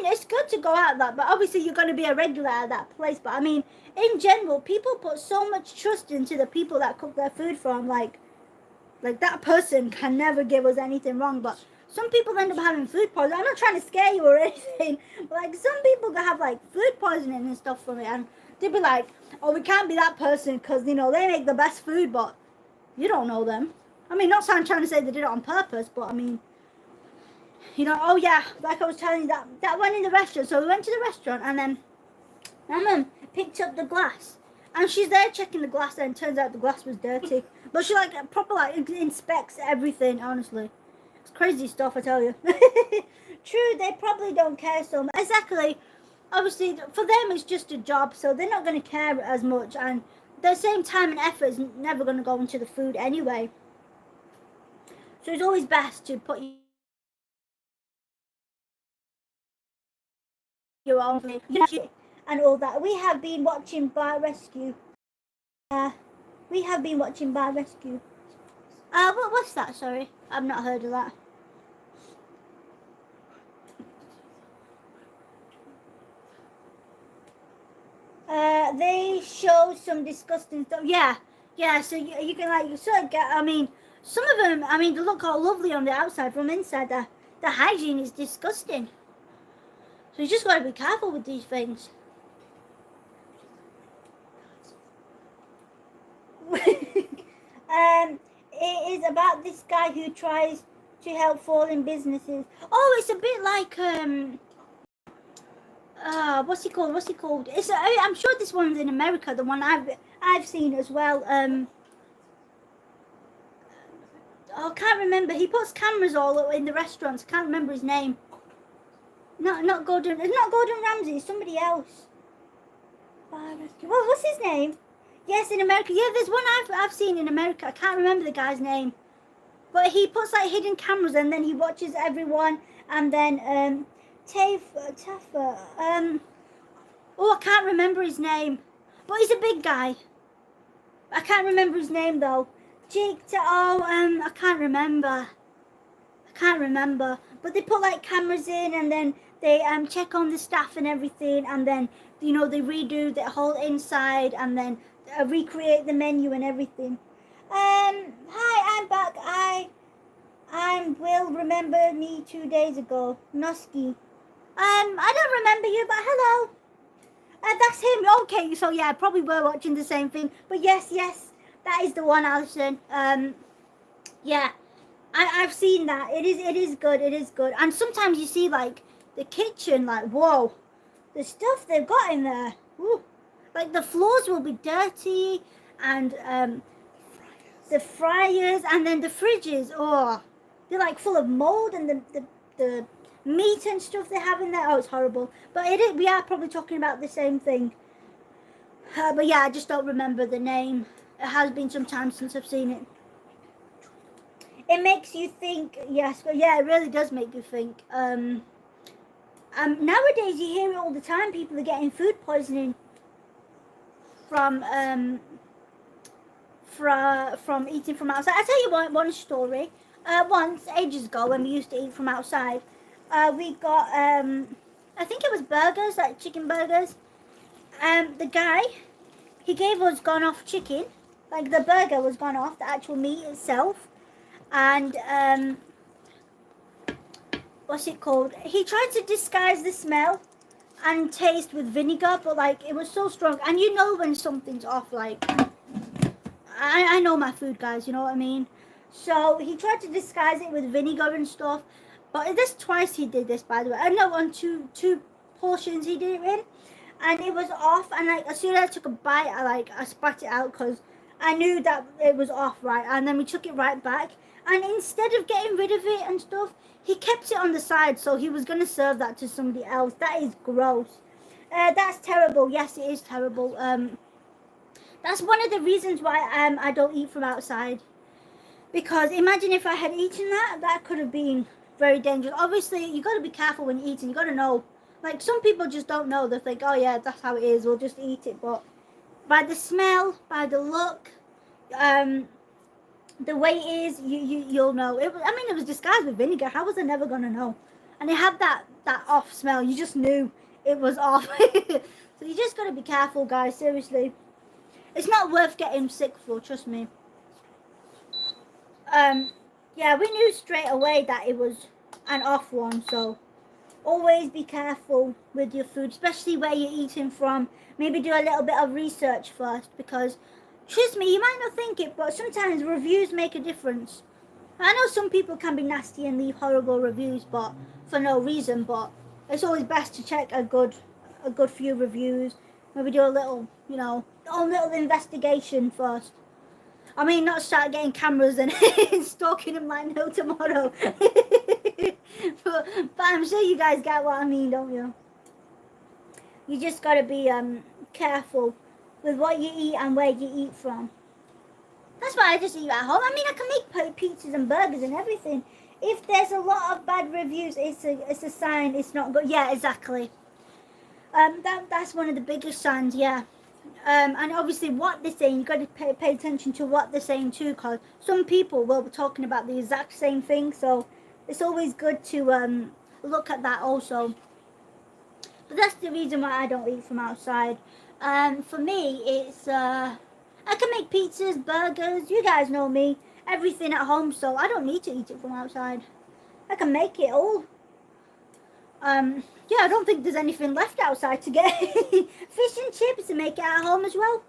it's good to go out that, but obviously you're going to be a regular at that place. But I mean, in general, people put so much trust into the people that cook their food from. Like that person can never give us anything wrong. But some people end up having food poisoning. I'm not trying to scare you or anything, but like some people can have like food poisoning and stuff from it, and they'll be like, "Oh, we can't be that person because they make the best food," but you don't know them. I mean, not trying to say they did it on purpose, but I mean, oh yeah, like I was telling you, that one in the restaurant. So we went to the restaurant, and then my mum picked up the glass, and she's there checking the glass, and it turns out the glass was dirty. But she proper inspects everything. Honestly, it's crazy stuff, I tell you. True, they probably don't care so much. Exactly. Obviously, for them it's just a job, so they're not going to care as much, and the same time and effort is never going to go into the food anyway. So it's always best to put your own food and all that. We have been watching Bar Rescue. We have been watching Bar Rescue. What's that? Sorry, I've not heard of that. They show some disgusting stuff. Yeah. So you can you sort of get. I mean, some of them. I mean, they look all lovely on the outside. From inside, the hygiene is disgusting. So you just got to be careful with these things. It is about this guy who tries to help falling businesses. Oh, it's a bit like what's he called? I'm sure this one's in America. The one I've seen as well. I can't remember. He puts cameras all in the restaurants. I can't remember his name. Not Gordon. It's not Gordon Ramsay. It's somebody else. Well, what's his name? Yes, in America. Yeah, there's one I've seen in America. I can't remember the guy's name. But he puts hidden cameras, and then he watches everyone, and then Taffer. I can't remember his name. But he's a big guy. I can't remember his name though. I can't remember. But they put cameras in, and then they check on the staff and everything, and then they redo the whole inside, and then recreate the menu and everything. Hi, I'm back. I'm Will. Remember me 2 days ago, Noski. I don't remember you, but hello. That's him. Okay, so yeah, probably we're watching the same thing. But yes, that is the one, Alison. Yeah, I've seen that. It is good. And sometimes you see the kitchen, whoa, the stuff they've got in there. Woo. The floors will be dirty, and the fryers, and then the fridges. Oh, they're full of mold, and the meat and stuff they have in there. Oh, it's horrible. But we are probably talking about the same thing. But yeah, I just don't remember the name. It has been some time since I've seen it. It makes you think. Yes, but yeah, it really does make you think. Nowadays you hear it all the time. People are getting food poisoning from eating from outside. I'll tell you one story. Once, ages ago, when we used to eat from outside, We got I think it was burgers, like chicken burgers. The guy, he gave us gone off chicken, like the burger was gone off, the actual meat itself, and what's it called? He tried to disguise the smell and taste with vinegar, but like it was so strong, and you know when something's off. Like I know my food, guys, you know what I mean. So he tried to disguise it with vinegar and stuff, but this twice he did this, by the way. I know on two portions he did it in, and it was off. And like as soon as I took a bite, I spat it out because I knew that it was off, right? And then we took it right back, and instead of getting rid of it and stuff, he kept it on the side, so he was gonna serve that to somebody else. That is gross. That's terrible. Yes, it is terrible. That's one of the reasons why I don't eat from outside. Because imagine if I had eaten that, that could have been very dangerous. Obviously, you got to be careful when you're eating. You got to know. Like some people just don't know. They think, oh yeah, that's how it is. We'll just eat it. But by the smell, by the look, the way it is, you'll know. It was disguised with vinegar. How was I never gonna know? And it had that off smell. You just knew it was off. So you just got to be careful, guys. Seriously, it's not worth getting sick for. Trust me. Yeah, we knew straight away that it was an off one, so always be careful with your food, especially where you're eating from. Maybe do a little bit of research first, because trust me, you might not think it, but sometimes reviews make a difference. I know some people can be nasty and leave horrible reviews, but for no reason, but it's always best to check a good few reviews. Maybe do a little, a little investigation first. I mean, not start getting cameras and stalking them like no tomorrow. but I'm sure you guys get what I mean, don't you? You just got to be careful with what you eat and where you eat from. That's why I just eat at home. I mean, I can make pizzas and burgers and everything. If there's a lot of bad reviews, it's a sign it's not good. Yeah, exactly. That's one of the biggest signs, yeah. And obviously what they're saying, you've got to pay attention to what they're saying too, because some people will be talking about the exact same thing, so it's always good to look at that also. But that's the reason why I don't eat from outside. For me, it's I can make pizzas, burgers, you guys know me, everything at home, so I don't need to eat it from outside. I can make it all. Yeah, I don't think there's anything left outside to get. Fish and chips to make it at home as well.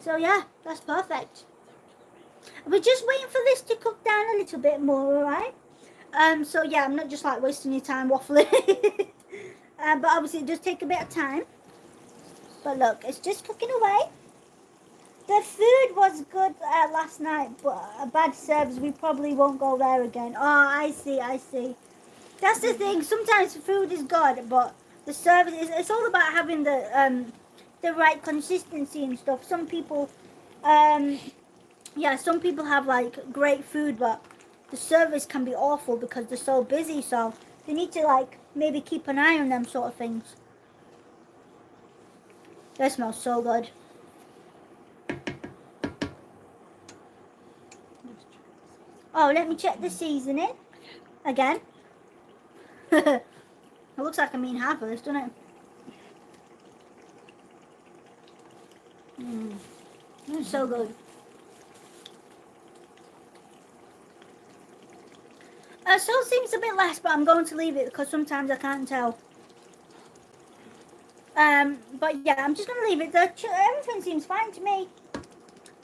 So yeah, that's perfect. We're just waiting for this to cook down a little bit more, alright? So yeah, I'm not just like wasting your time waffling. But obviously it does take a bit of time. But look, it's just cooking away. The food was good last night, but a bad service, we probably won't go there again. Oh, I see. That's the thing. Sometimes food is good, but the service it's all about having the right consistency and stuff. Some people, some people have like great food, but the service can be awful because they're so busy. So they need to like maybe keep an eye on them sort of things. That smells so good. Oh, let me check the seasoning again. It looks like I'm eating half of this, doesn't it? It's so good. Salt seems a bit less, but I'm going to leave it because sometimes I can't tell. But yeah, I'm just going to leave it. Everything seems fine to me.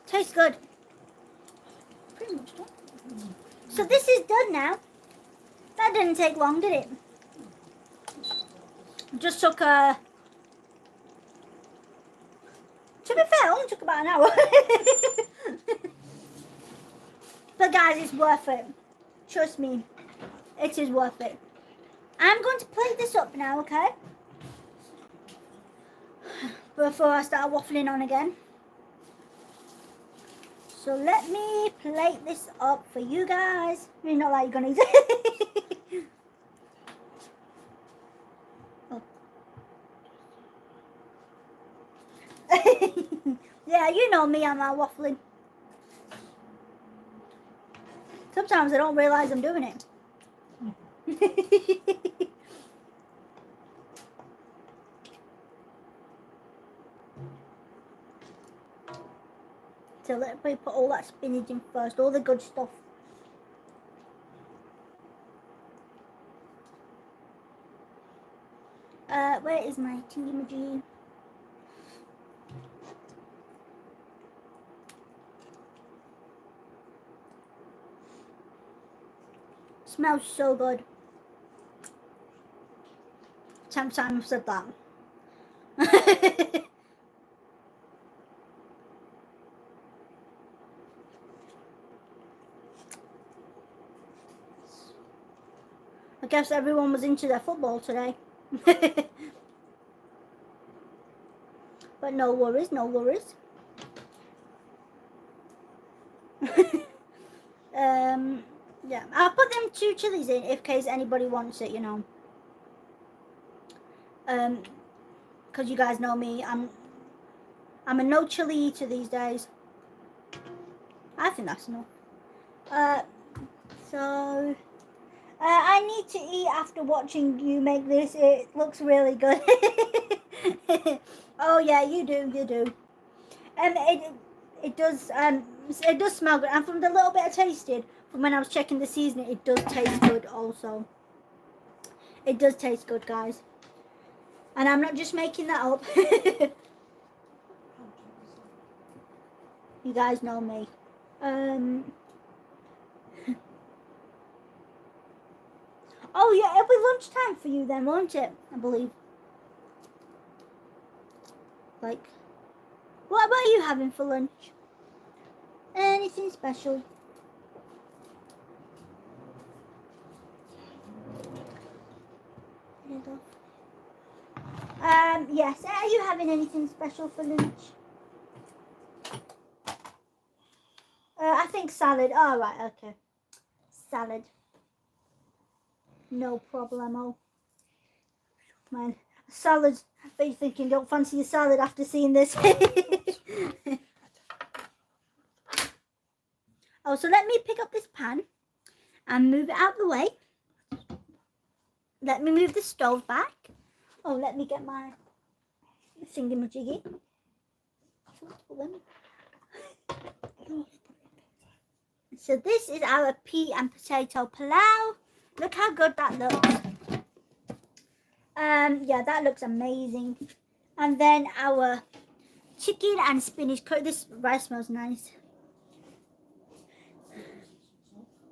Tastes good. Pretty much done. So this is done now. That didn't take long, did it? Just took to be fair, it only took about an hour. But guys, it's worth it. Trust me, it is worth it. I'm going to plate this up now, okay? Before I start waffling on again. So let me plate this up for you guys. I mean, not like you're gonna eat it. Oh. Yeah, you know me, I'm not waffling. Sometimes I don't realize I'm doing it. So let me put all that spinach in first, all the good stuff. Where is my thingamajig? Smells so good. 10 times said that. I guess everyone was into their football today. But no worries, no worries. Yeah, I'll put them 2 chilies in if case anybody wants it, you know. Because you guys know me, I'm a no chili eater these days. I think that's enough. So I need to eat after watching you make this. It looks really good. Oh yeah, you do. It does smell good, and from the little bit I tasted from when I was checking the seasoning, it does taste good also. It does taste good, guys, and I'm not just making that up. You guys know me. Oh yeah, it'll be lunchtime for you then, won't it? I believe. Like, what are you having for lunch? Anything special? Yes. Are you having anything special for lunch? I think salad. Oh, right, okay. Salad. No problemo. Man, salad. But you're thinking, don't fancy a salad after seeing this. Oh, so let me pick up this pan and move it out of the way. Let me move the stove back. Oh, let me get my thingamajiggy. So this is our pea and potato pilau. Look how good that looks. Yeah, that looks amazing. And then our chicken and spinach curry. This rice smells nice.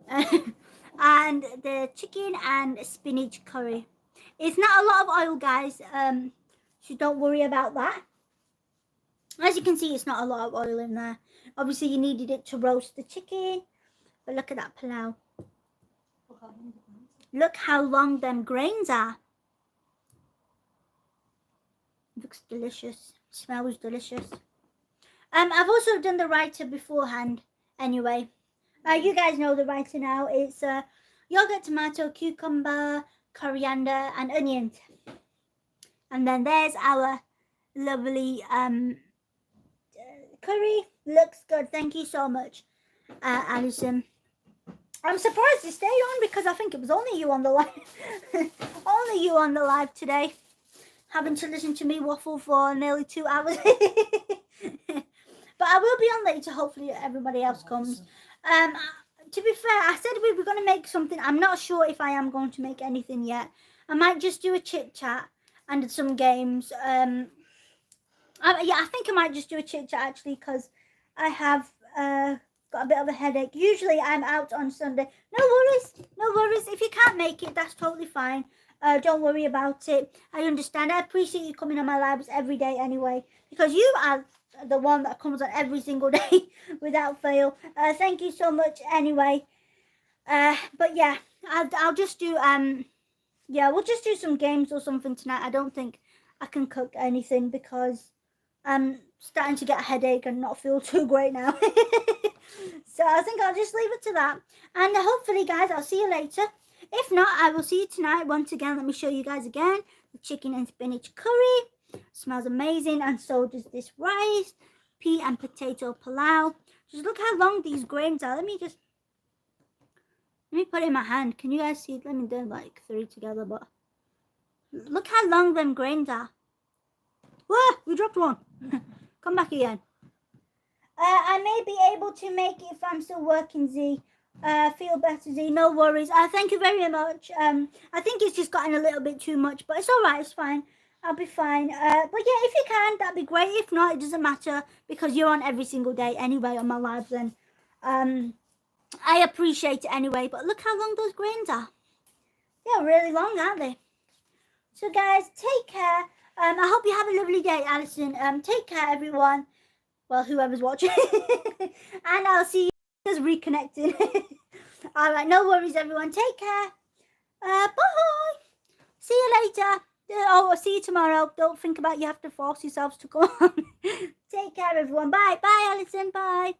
And the chicken and spinach curry. It's not a lot of oil, guys. So don't worry about that. As you can see, it's not a lot of oil in there. Obviously, you needed it to roast the chicken. But look at that pilau. Look how long them grains are. Looks delicious. Smells delicious. I've also done the raita beforehand. Anyway, you guys know the raita now. It's yogurt, tomato, cucumber, coriander, and onions. And then there's our lovely curry. Looks good. Thank you so much, Alison. I'm surprised you stayed on because I think it was only you on the live. Only you on the live today. Having to listen to me waffle for nearly 2 hours. But I will be on later. Hopefully everybody else comes. To be fair, I said we were going to make something. I'm not sure if I am going to make anything yet. I might just do a chit chat and some games. Yeah, I think I might just do a chit chat actually because I have got a bit of a headache. Usually I'm out on Sunday. No worries, no worries. If you can't make it, that's totally fine. Don't worry about it. I understand. I appreciate you coming on my lives every day anyway, because you are the one that comes on every single day without fail. Thank you so much anyway. But yeah, I'll just do yeah, we'll just do some games or something tonight. I don't think I can cook anything because I'm starting to get a headache and not feel too great now. So I think I'll just leave it to that. And hopefully, guys, I'll see you later. If not, I will see you tonight. Once again, let me show you guys again. The chicken and spinach curry. Smells amazing. And so does this rice. Pea and potato pilau. Just look how long these grains are. Let me Let me put it in my hand. Can you guys see? Let me do like 3 together, but look how long them grains are. Whoa, we dropped one. Come back again. I may be able to make it if I'm still working, Z. Feel better, Z. No worries. Thank you very much. I think it's just gotten a little bit too much, but it's all right. It's fine. I'll be fine. But yeah, if you can, that'd be great. If not, it doesn't matter because you're on every single day anyway on my lives, and I appreciate it anyway. But look how long those grains are. They're really long, aren't they? So guys, take care. I hope you have a lovely day, Alison. Take care, everyone. Well, whoever's watching. And I'll see you guys reconnecting. All right, no worries, everyone. Take care. Bye. See you later. Oh, I'll see you tomorrow. Don't think about you have to force yourselves to go on. Take care, everyone. Bye. Bye, Alison. Bye.